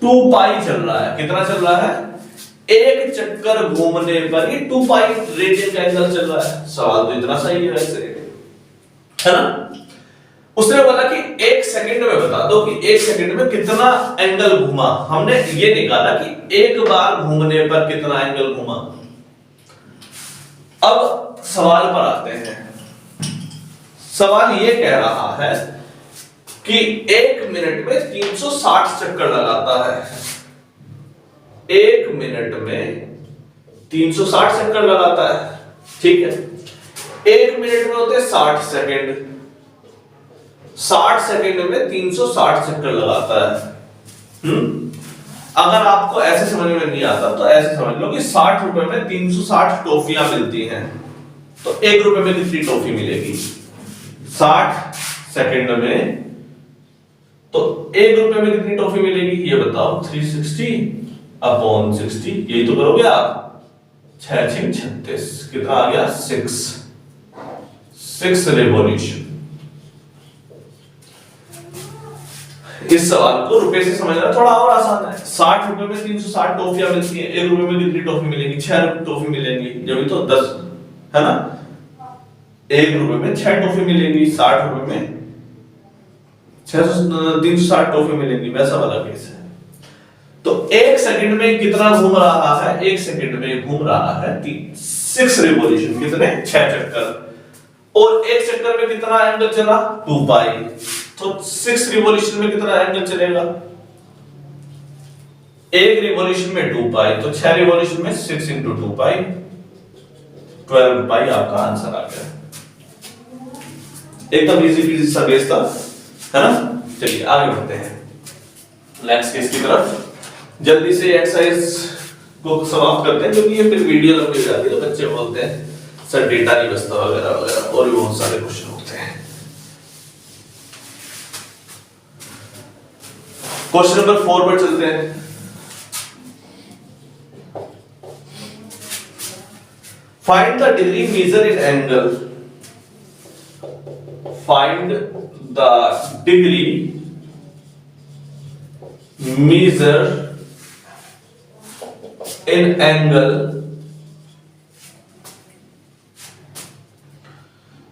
2 पाई चल रहा है। कितना चल रहा है, एक चक्कर घूमने पर ही 2 पाई रेडियन का एंगल चल रहा है। सवाल तो इतना सही है वैसे, है ना। उसने बोला कि 1 सेकंड में बता दो कि 1 सेकंड में कितना एंगल घूमा। हमने ये निकाला कि एक बार घूमने पर कितना एंगल घूमा। अब सवाल पर आते हैं। सवाल ये कह रहा है कि 1 मिनट में 360 चक्कर लगाता है। 1 मिनट में 360 चक्कर लगाता है, ठीक है। 1 मिनट में होते 60 सेकंड, 60 सेकंड में 360 चक्कर लगाता है। अगर आपको ऐसे समझ में नहीं आता तो ऐसे समझ लो कि 60 रुपए में 360 टॉफियां मिलती हैं, तो 1 रुपए में कितनी टॉफी मिलेगी 60 सेकंड में, तो 1 रुपए में कितनी टॉफी मिलेगी ये बताओ। 360 अपॉन 60, यही तो करोगे आप, 6 6 36, कितना आ गया 6 रिवॉल्यूशन। इस सवाल को रुपए से समझना थोड़ा और आसान है। 60 रुपए में 360 टॉफियां मिलती हैं, 1 रुपए में कितनी टॉफी मिलेगी 6 टॉफी मिलेंगी, जब तो 10, है ना। 1 रुपए में 6 टॉफी मिलेंगी, 60 रुपए में 360 टॉफी मिलेंगी, वैसा वाला केस है। तो 1 सेकंड में कितना घूम रहा है, 1 सेकंड में घूम रहा है 6 रिवॉल्यूशन, कितने 6 चक्कर, और 1 चक्कर में कितना एंगल चला 2 पाई, तो 6 रिवॉल्यूशन में कितना एंगल चलेगा, 1 रिवॉल्यूशन में 2 पाई, तो 6 रिवॉल्यूशन में 6 इंटू 2 पाई, 12 पाई आपका आंसर आ गया। एकदम इजी पीजी सा बेस था, है ना। चलिए आगे बढ़ते हैं नेक्स्ट केस की तरफ। जल्दी से एक्सरसाइज को समाप्त करते हैं, क्योंकि ये फिर वीडियो लंबी हो जाती है तो बच्चे बोलते हैं सर डेटा नहीं बचता वगैरह वगैरह, और भी बहुत सारे क्वेश्चन होते हैं। क्वेश्चन नंबर 4 पर चलते हैं। Find the degree measure in angle. Find the degree measure in angle,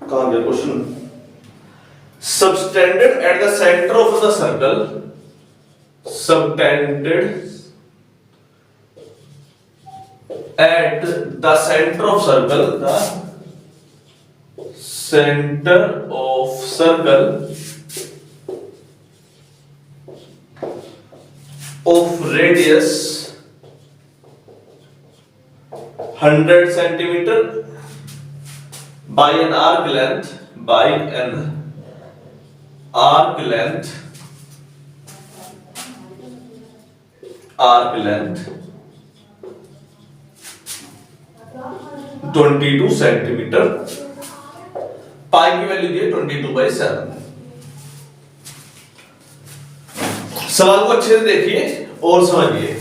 कहां गया question, subtended at the center of the circle, subtended at the center of circle, the center of circle of radius 100 centimeter by an arc length, by an arc length, arc length 22 centimetre, पाई की value दी है 22/7। सवाल को अच्छे से देखिए और समझिए।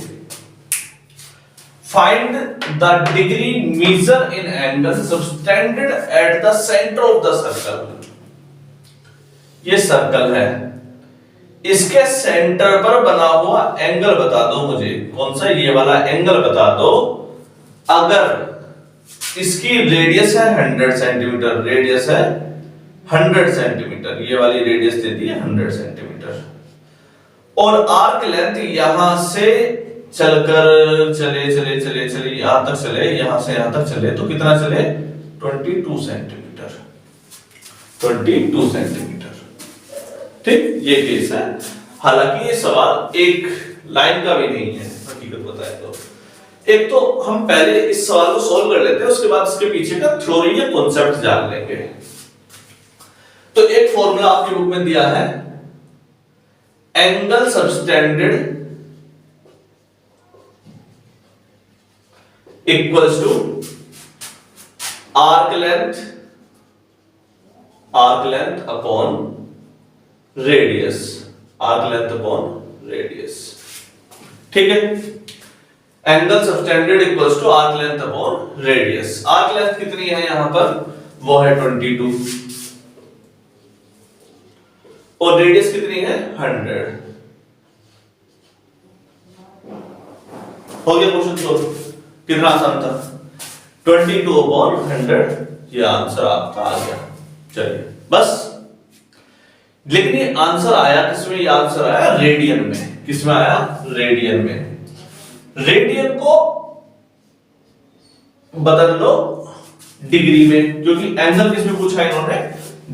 Find the degree measure in angle subtended at the center of the circle। ये सर्कल है, इसके सेंटर पर बना हुआ एंगल बता दो मुझे, कौन सा, ये वाला एंगल बता दो। अगर इसकी रेडियस है 100 सेंटीमीटर, रेडियस है 100 सेंटीमीटर, ये वाली रेडियस दे दी है 100 सेंटीमीटर, और आर्क लेंथ यहां से चलकर चले चले चले चले यहां तक चले, यहां से यहां तक चले, तो कितना चले 22 सेंटीमीटर, 22 सेंटीमीटर। ठीक, ये केस है। हालांकि ये सवाल एक लाइन का भी नहीं है हकीकत बताए तो। एक तो हम पहले इस सवाल को सॉल्व कर लेते हैं, उसके बाद इसके पीछे का थ्योरी या कॉन्सेप्ट जान लेंगे। तो एक फॉर्मूला आपकी बुक में दिया है, angle subtended equals to arc length upon radius, arc length upon radius. ठीक है, angle subtended equals to arc length upon radius. Arc length कितनी है यहां पर, वो है 22 और रेडियस कितनी है 100। हो गया क्वेश्चन सोल्व, कितना आसान था, 22 अपॉन 100, ये आंसर आपका आ गया। चलिए बस, लेकिन ये आंसर आया किसमें, ये आंसर आया रेडियन में। किसमें आया, रेडियन में। रेडियन को बदल लो डिग्री में, क्योंकि एंगल किसमें पूछा है इन्होंने,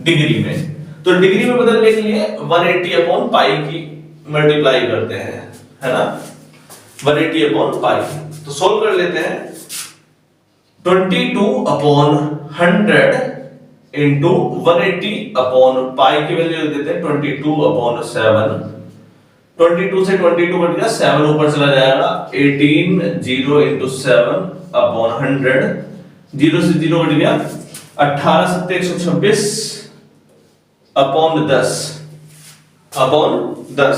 डिग्री में। तो डिग्री में बदलने के लिए 180 अपॉन पाई की मल्टीप्लाई करते हैं, है ना, 180 अपॉन पाई। तो सोल्व कर लेते हैं, 22 अपॉन 100 इंटू 180 अपॉन पाई की वैल्यू देते हैं 22 अपॉन 7। 22 से 22 कट गया, 7 ऊपर चला जाएगा, 18 0 इंटू 7 अपॉन 100, 0 से 0 कट गया, 18 7 126 अपॉन 10 अपॉन 10।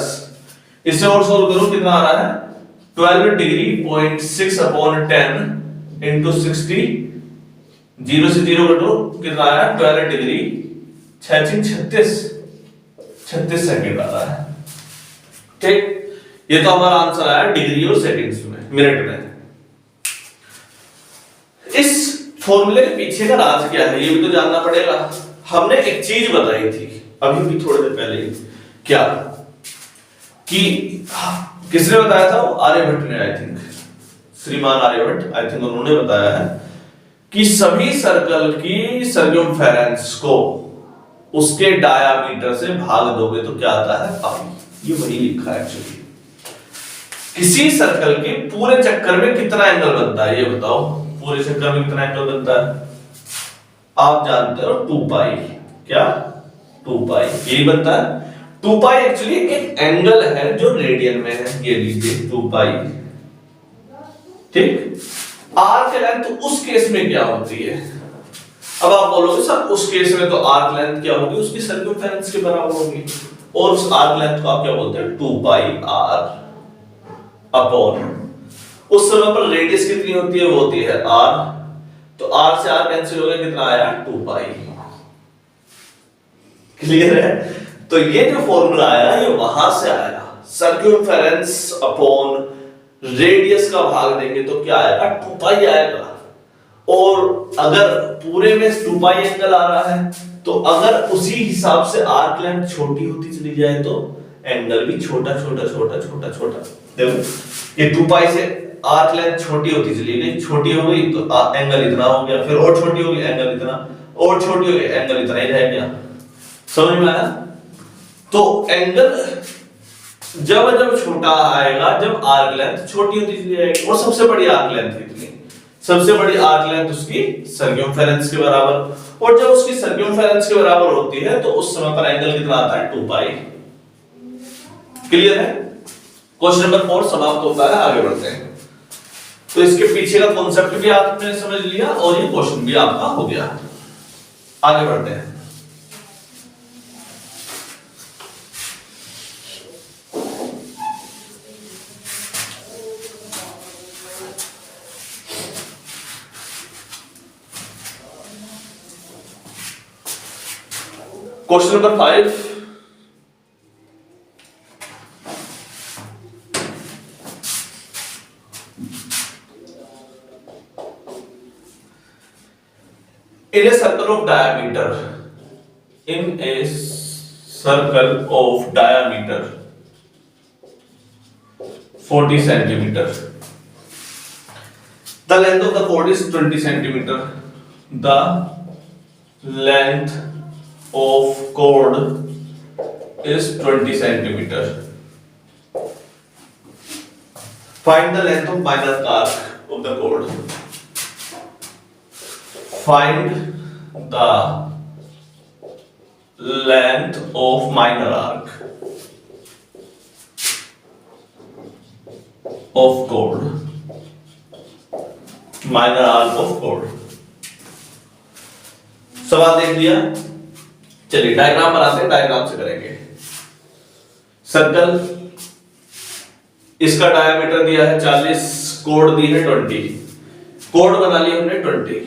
इससे और सोल्व करो, कितना आ रहा है 12 डिग्री 0.6 अपॉन 10 इंटू 60, 0 से 0 कटो, कितना आया 12 डिग्री 36 सेकंड आ रहा है। ठीक, ये तो हमारा आंसर आया डिग्री और सेकंड्स में, मिनट में। इस फॉर्मूले के पीछे का राज क्या है, ये भी तो जानना पड़ेगा। हमने एक चीज बताई थी अभी भी थोड़ी देर पहले, क्या कि किसने बताया था, आर्यभट्ट ने, आई थिंक श्रीमान आर्यभट्ट, आई थिंक उन्होंने बताया है कि सभी सर्कल की सर्कमफेरेंस को उसके डायामीटर से भाग दोगे तो क्या आता है पाई। ये वही लिखा है एक्चुअली। किसी सर्कल के पूरे चक्कर में कितना एंगल बनता है, ये बताओ, पूरे चक्कर में कितना एंगल बनता है, आप जानते हो 2 पाई। क्या 2 पाई, यही बनता है। 2 पाई एक्चुअली एक एंगल है जो रेडियन में है, ये लीजिए 2 पाई। ठीक, आर्क लेंथ उस केस में क्या होती है, अब आप बोलोगे सर उस केस में तो आर्क लेंथ क्या होगी, उसकी सर्कमफेरेंस के बराबर होगी, और उस आर्क लेंथ को आप क्या बोलते हैं 2 पाई आर अपॉन, उस समय पर रेडियस कितनी होती है, वो होती है आर, तो आर से आर कैंसिल हो गया, कितना आया 2 पाई। क्लियर है, तो ये जो फॉर्मूला आया ये वहां से आया, सर्कमफेरेंस अपॉन रेडियस का भाग देंगे तो क्या आएगा 2 पाई आएगा। और अगर पूरे में 2 पाई एंगल आ रहा है, तो अगर उसी हिसाब से आर्क लेंथ छोटी होती चली जाए तो एंगल भी छोटा छोटा छोटा छोटा छोटा। देखो ये 2 पाई से आर्क लेंथ छोटी होती चली गई, छोटी हो गई तो एंगल इतना हो गया, फिर और छोटी हो गई एंगल इतना, और छोटी हो गई एंगल इतना ही रह गया। समझ में आया? तो एंगल जब जब छोटा आएगा जब आर्क लेंथ छोटी होती चली जाएगी। और सबसे बड़ी आर्क लेंथ कितनी, सबसे बड़ी आर्क लेंथ उसकी सर्कमफेरेंस के बराबर, और जब उसकी सर्कमफेरेंस के बराबर होती है तो उस समय पर एंगल कितना आता है 2 पाई। क्लियर है? क्वेश्चन नंबर 4 समाप्त होता है, आगे बढ़ते हैं। तो इसके पीछे का कॉन्सेप्ट भी आपने समझ लिया और ये क्वेश्चन भी आपका हो गया। आगे बढ़ते हैं। Question number 5, in a circle of diameter, in a circle of diameter 40 centimeter, the length of the chord is 20 centimeter, the length of chord is 20 centimeter. Find the length of minor arc of the chord. Find the length of minor arc. Of code, minor arc of code. सवाल देख लिया, चलिए diagram बनाते हैं, diagram से करेंगे। Circle, इसका diameter दिया है 40, कोड दी है 20, कोड बना ली हमने 20,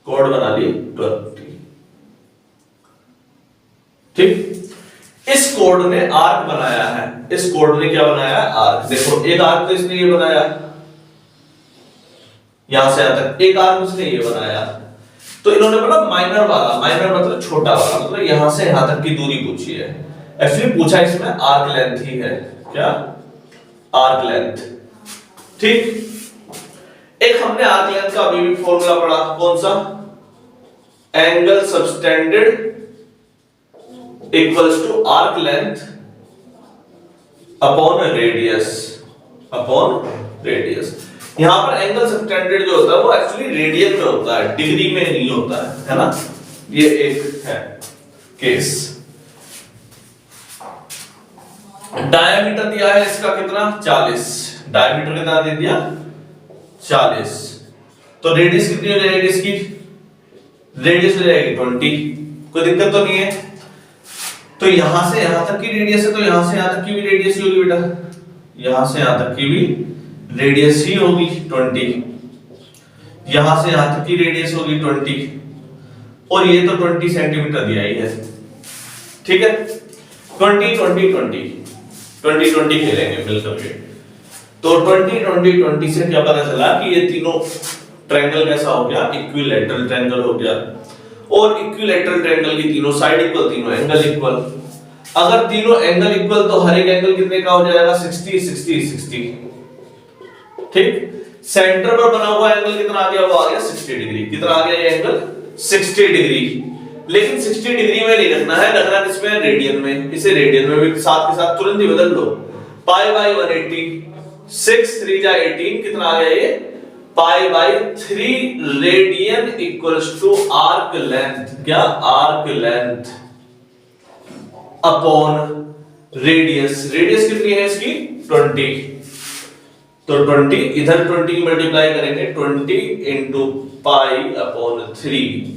कोड बना ली 20, ठीक। इस कोड ने आर्क बनाया है, इस कोड ने क्या बनाया है, आर्क। देखो एक आर्क तो इसने ये बनाया, यहां से यहां तक एक आर्क उसने ये बनाया, तो इन्होंने बोला माइनर वाला, माइनर मतलब छोटा वाला, मतलब यहां से यहां तक की दूरी पूछी है। एक्चुअली पूछा इसमें आर्क लेंथ ही है, क्या, आर्क लेंथ, ठीक। एक हमने आर्क लेंथ का अभी भी फॉर्मूला पढ़ा, कौन सा, angle subtended equals to arc length upon radius, upon radius. यहां पर एंगल सबटेंडेड जो होता है वो एक्चुअली रेडियन में होता है, डिग्री में नहीं होता है ना। ये एक है केस। डायमीटर दिया है इसका कितना, 40, डायमीटर कितना दे दिया, 40। तो रेडियस कितनी हो जाएगी इसकी, रेडियस हो जाएगी 20, कोई दिक्कत तो नहीं है। तो यहां से यहां तक की रेडियस है, तो यहां से यहां तक की भी रेडियस ही होगी बेटा, यहां से यहां तक की भी रेडियस ही होगी 20, यहां से यहां तक की रेडियस होगी 20, और ये तो 20 सेंटीमीटर दिया ही है, ठीक है। 20 20 20 20 20 खेलेंगे मिलकर के। तो 20 20 20 से क्या पता चला कि ये तीनों ट्रायंगल कैसा हो गया, इक्विलैटरल ट्रायंगल हो गया। और इक्विलैटरल ट्रायंगल की तीनों साइड इक्वल, तीनों एंगल इक्वल। अगर तीनों एंगल इक्वल तो हर एक एंगल कितने का हो जाएगा, 60 60 60, ठीक। सेंटर पर बना हुआ एंगल कितना आ गया, वो आ गया 60 डिग्री। कितना आ गया ये एंगल, 60 डिग्री। लेकिन 60 डिग्री में नहीं रखना है, रखना किसमें, रेडियन में। इसे रेडियन में भी साथ के साथ तुरंत ही बदल लो, पाई बाई 180, 6 3 जा 18, कितना आ गया ये, pi by 3 radian equals to arc length, क्या, arc length upon radius. Radius कितनी है इसकी, 20, तो 20 इधर 20 मल्टीप्लाई करेंगे, 20 इंटू पाई अपॉन 3,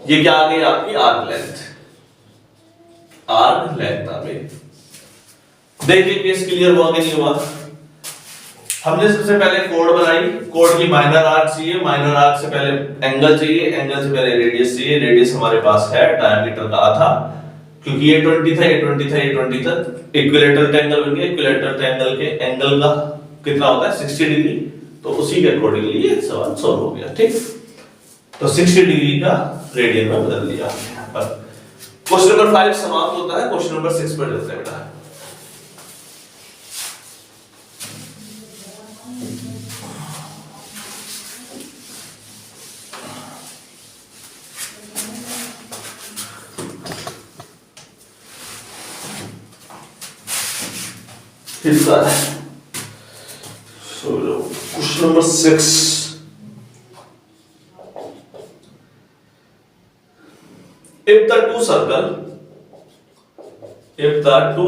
ये क्या आ गई आपकी, आर्क लेंथ, आर्क लेंथ आ गई। देखिए केस क्लियर हुआ कि नहीं हुआ। हमने सबसे पहले कोड बनाई, कोड की माइनर आर्क चाहिए, माइनर आर्क से पहले एंगल चाहिए, एंगल से पहले रेडियस चाहिए। रेडियस हमारे पास है, डायमीटर का आधा, क्योंकि ये 20 था, ये 20 था, ये 20 था। इक्विलैटरल ट्रायंगल बन गया, इक्विलैटरल ट्रायंगल के एंगल का कितना होता है, 60 डिग्री। तो उसी के अकॉर्डिंगली ये सवाल सॉल्व हो गया, ठीक। तो 60 डिग्री का रेडियन में बदल दिया। क्वेश्चन नंबर 5 समाप्त होता है, क्वेश्चन नंबर 6 पर चलते हैं बेटा। Question number 6. If the two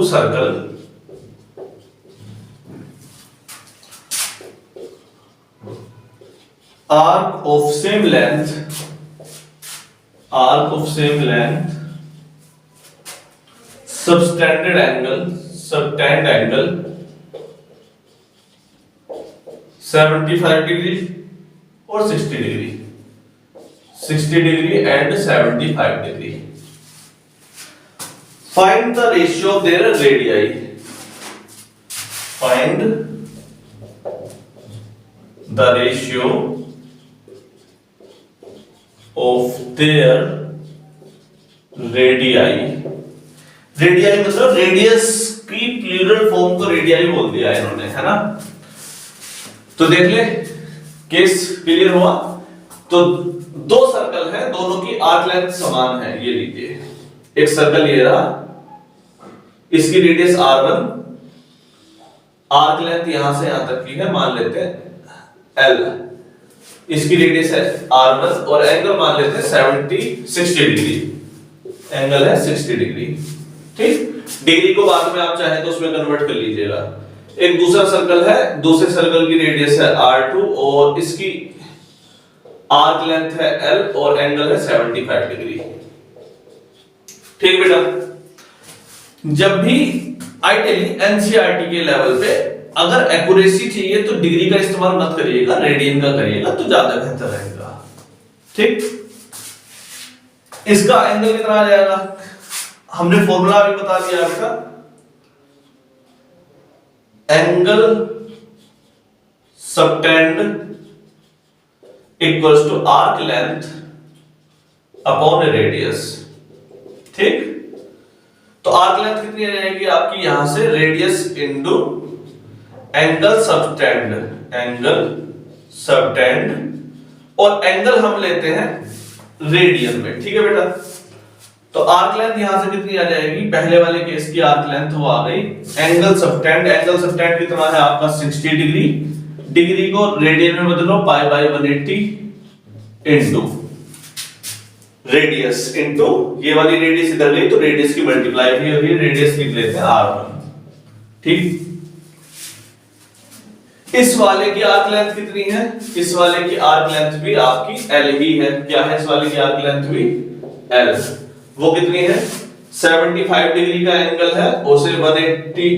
circle arc of same length, subtended angle 75 degree और 60 degree, 60 degree and 75 degree. Find the ratio of their radii. Find the ratio of their radii. Radii मतलब radius की plural form को radii बोल दिया इन्होंने, है ना। तो देख ले, केस क्लियर हुआ। तो दो सर्कल है, दोनों की आर्क लेंथ समान है। ये लीजिए, एक सर्कल ये रहा, इसकी रेडियस r1, आर्क लेंथ यहां से यहां तक की है, मान लेते हैं l, इसकी रेडियस है r1 और एंगल मान लेते हैं 60 डिग्री, एंगल है 60 डिग्री, ठीक। डिग्री को बाद में आप चाहे तो उसमें कन्वर्ट कर लीजिएगा। एक दूसरा सर्कल है, दूसरे सर्कल की रेडियस है R2 और इसकी आर्क लेंथ है L और एंगल है 75 डिग्री। ठीक बेटा, जब भी आई टेल यू एनसीईआरटी के लेवल पे अगर एक्यूरेसी चाहिए तो डिग्री का इस्तेमाल मत करिएगा, रेडियन का करिएगा तो ज्यादा बेहतर रहेगा। ठीक, इसका एंगल कितना आ जाएगा, हमने फॉर्मूला भी बता दिया बेटा, angle subtend equals to arc length upon radius. ठीक, तो आर्क लेंथ कितनी आ जाएगी आपकी, यहां से radius into angle subtend, angle subtend, और एंगल हम लेते हैं रेडियन में। ठीक है बेटा, तो आर्क लेंथ यहां से कितनी आ जाएगी, पहले वाले केस की आर्क लेंथ वो आ गई, एंगल सबटेंड, एंगल सबटेंड कितना है आपका 60 डिग्री, डिग्री को रेडियन में बदलो pi by 180 into radius into ये वाली रेडियस इधर गई तो रेडियस की मल्टीप्लाई भी होगी, रेडियस लिख लेते हैं R1। ठीक, इस वाले की आर्क लेंथ कितनी है, इस वाले की आर्क लेंथ भी आपकी L ही है। क्या है इस वाले की आर्क लेंथ भी L, वो कितनी है 75 डिग्री का एंगल है, उसे 180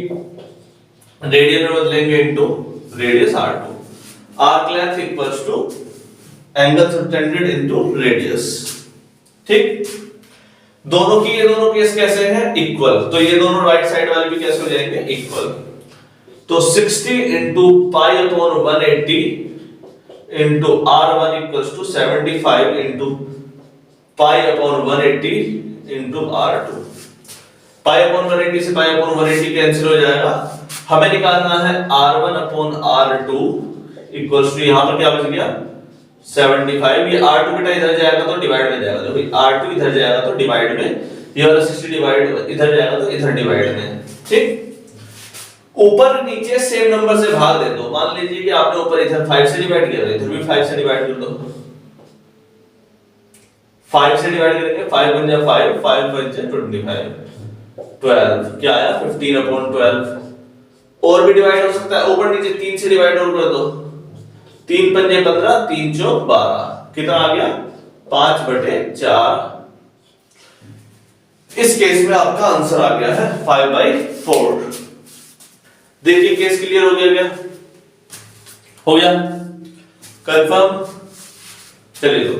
रेडियन में बदलेंगे into radius R2, arc length equals to angle subtended into radius. ठीक, दोनों की ये दोनों केस कैसे हैं, इक्वल, तो ये दोनों राइट साइड वाले भी कैसे हो जाएंगे, इक्वल। तो 60 into pi upon 180 into R1 equals to 75 into pi upon 180 into R2। Pi upon 180 से पाई अपॉन 180 कैंसिल हो जाएगा, हमें निकालना है R1 upon R2 equals to, यहां पर क्या बच गया 75, ये R2 बेटा इधर जाएगा तो डिवाइड में जाएगा, देखो R2 इधर जाएगा तो डिवाइड में, ये वाला 60 डिवाइड इधर जाएगा तो इधर डिवाइड में। ठीक, ऊपर नीचे सेम नंबर से भाग दे दो, मान लीजिए कि आपने ऊपर इधर 5 से डिवाइड किया, इधर भी 5 से डिवाइड कर दो, 5 से डिवाइड करेंगे 5 बन जाए 5, 5 बन जाए 25, 12 क्या आया 15 अपॉन 12, और भी डिवाइड हो सकता है, ऊपर नीचे 3 से डिवाइड और कर दो, 3 पंजे 15, 3 चौक 12, कितना आ गया 5/4। इस केस में आपका आंसर आ गया है 5/4। देखिए केस क्लियर हो गया क्या, हो गया कंफर्म। चलिए तो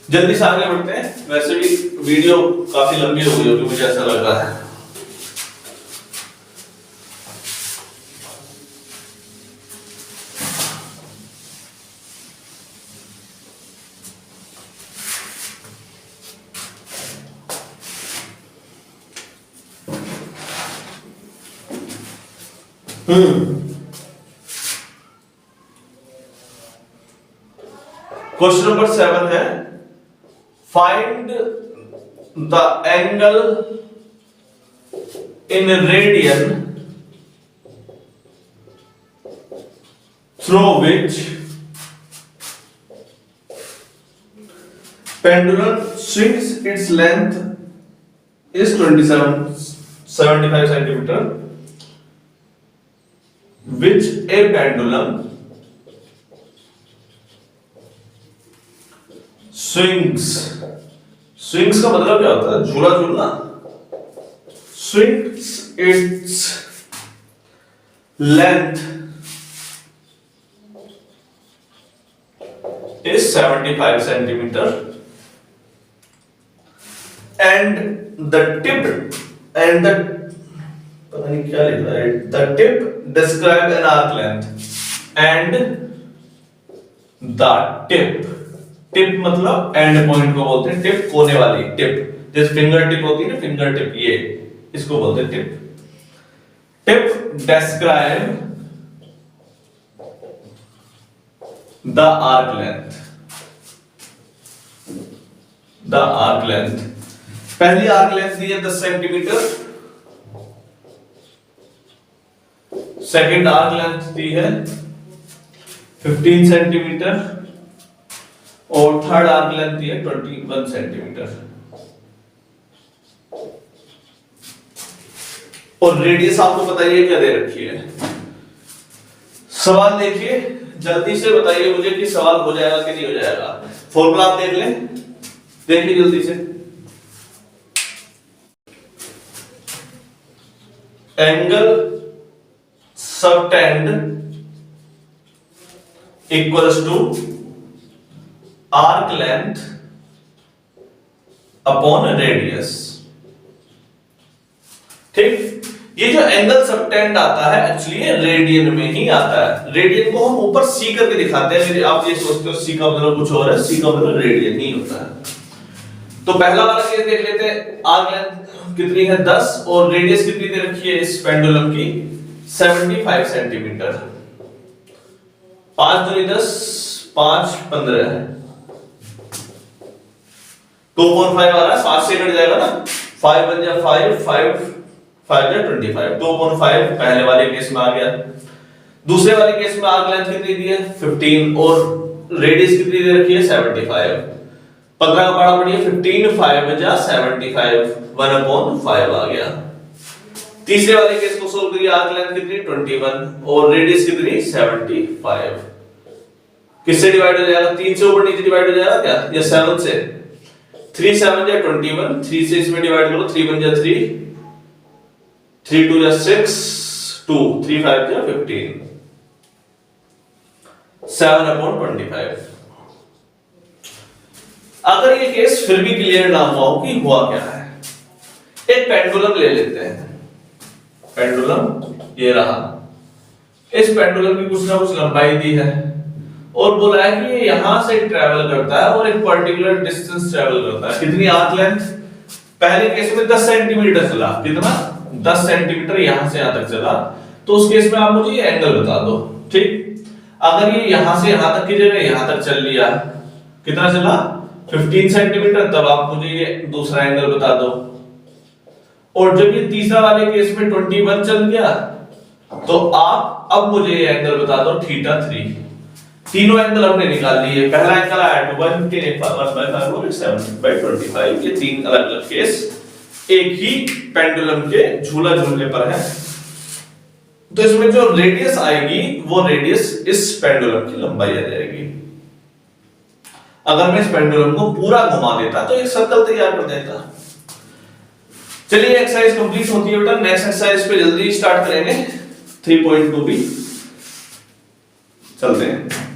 जल्दी से आगे बढ़ते हैं, वैसे भी वीडियो काफी लंबी हो गई होगी मुझे ऐसा लग रहा है। क्वेश्चन नंबर 7 है, find the angle in radian through which pendulum swings its length is 75 centimeter, which a pendulum swings का मतलब क्या होता है, झूला झूलना, swings its length is 75 centimeter and the tip and the पता नहीं क्या लिख रहा है, the tip describe an arc length and the tip मतलब एंड पॉइंट को बोलते हैं टिप, कोने वाली टिप, जैसे फिंगर टिप होती है ना, फिंगर टिप, ये इसको बोलते हैं tip. Tip describe the arc length, the arc length, पहली आर्क लेंथ दी है 10 सेंटीमीटर, सेकंड आर्क लेंथ दी है 15 सेंटीमीटर और थर्ड आर्क लेंथ दी है 21 सेंटीमीटर, और रेडियस आपको पता ही है क्या दे रखी है, सवाल देखिए, जल्दी से बताइए मुझे कि सवाल हो जाएगा कि नहीं हो जाएगा। फॉर्मूला आप देख लें, देखिए जल्दी से। Angle subtend equals to arc length upon radius. ठीक, ये जो एंगल सबटेंड आता है एक्चुअली रेडियन में ही आता है। रेडियन को हम ऊपर सी करके दिखाते हैं। आप ये सोचते हो सी का मतलब कुछ और है, सी का मतलब रेडियन ही होता है। तो पहला वाला केस देख लेते हैं। आर्क लेंथ कितनी है 10 और रेडियस कितनी दे रखी है इस पेंडुलम की 75 सेंटीमीटर। 5 दूनी 10, 5 15, 2.5 आ रहा है, 5 से कट जाएगा ना, 5 बन जाए 5, 5 5 या 25, 2.5 पहले वाले केस में आ गया। दूसरे वाले केस में आर्क लेंथ कितनी दी है 15 और रेडियस कितनी दे रखी है 75। 15 का पढ़ा पड़िए 15, 5 जा 75, 1/5 आ गया। तीसरे वाले केस को सोल्व करिए। आर्क लेंथ कितनी 21 और रेडियस कितनी 75। किससे डिवाइड हो जाएगा? 3 से ऊपर नीचे डिवाइड हो जाएगा क्या, या 7 से? 3 7 या 21, 3 से इसमें डिवाइड करो, 3 1 जा 3, 3 2 जा 6, 2 3 5 जा 15, 7/25। अगर ये केस फिर भी क्लियर ना हुआ हो कि हुआ क्या है, एक पेंडुलम ले लेते हैं। पेंडुलम ये रहा, इस पेंडुलम की कुछ ना कुछ लंबाई दी है और बोला है कि ये यहां से ट्रेवल करता है और एक पर्टिकुलर डिस्टेंस ट्रेवल करता है। कितनी आर्क लेंथ? पहले केस में 10 सेंटीमीटर चला, कितना 10 सेंटीमीटर यहां से यहां तक चला। तो उस केस में आप मुझे ये एंगल बता दो। ठीक, अगर ये यहां से यहां तक की जगह यहां तक चल लिया, कितना चला 15 सेंटीमीटर, तब आप मुझे ये दूसरा एंगल बता दो। और जब ये तीसरा वाले केस में 21 चल गया, तो आप अब मुझे ये एंगल बता दो θ3। तीनों एंगल हमने निकाल लिए। पहला एंगल आया 1/5 ये तीन अलग अलग केस एक ही पेंडुलम के झूला झूलने पर है। तो इसमें जो रेडियस आएगी वो रेडियस इस पेंडुलम की लंबाई आ जाएगी। अगर मैं इस पेंडुलम को पूरा घुमा देता तो एक सर्कल तैयार कर देता। चलिए एक्सरसाइज कंप्लीट होती है बेटा। नेक्स्ट एक्सरसाइज पे जल्दी स्टार्ट करेंगे 3.2 भी चलते हैं।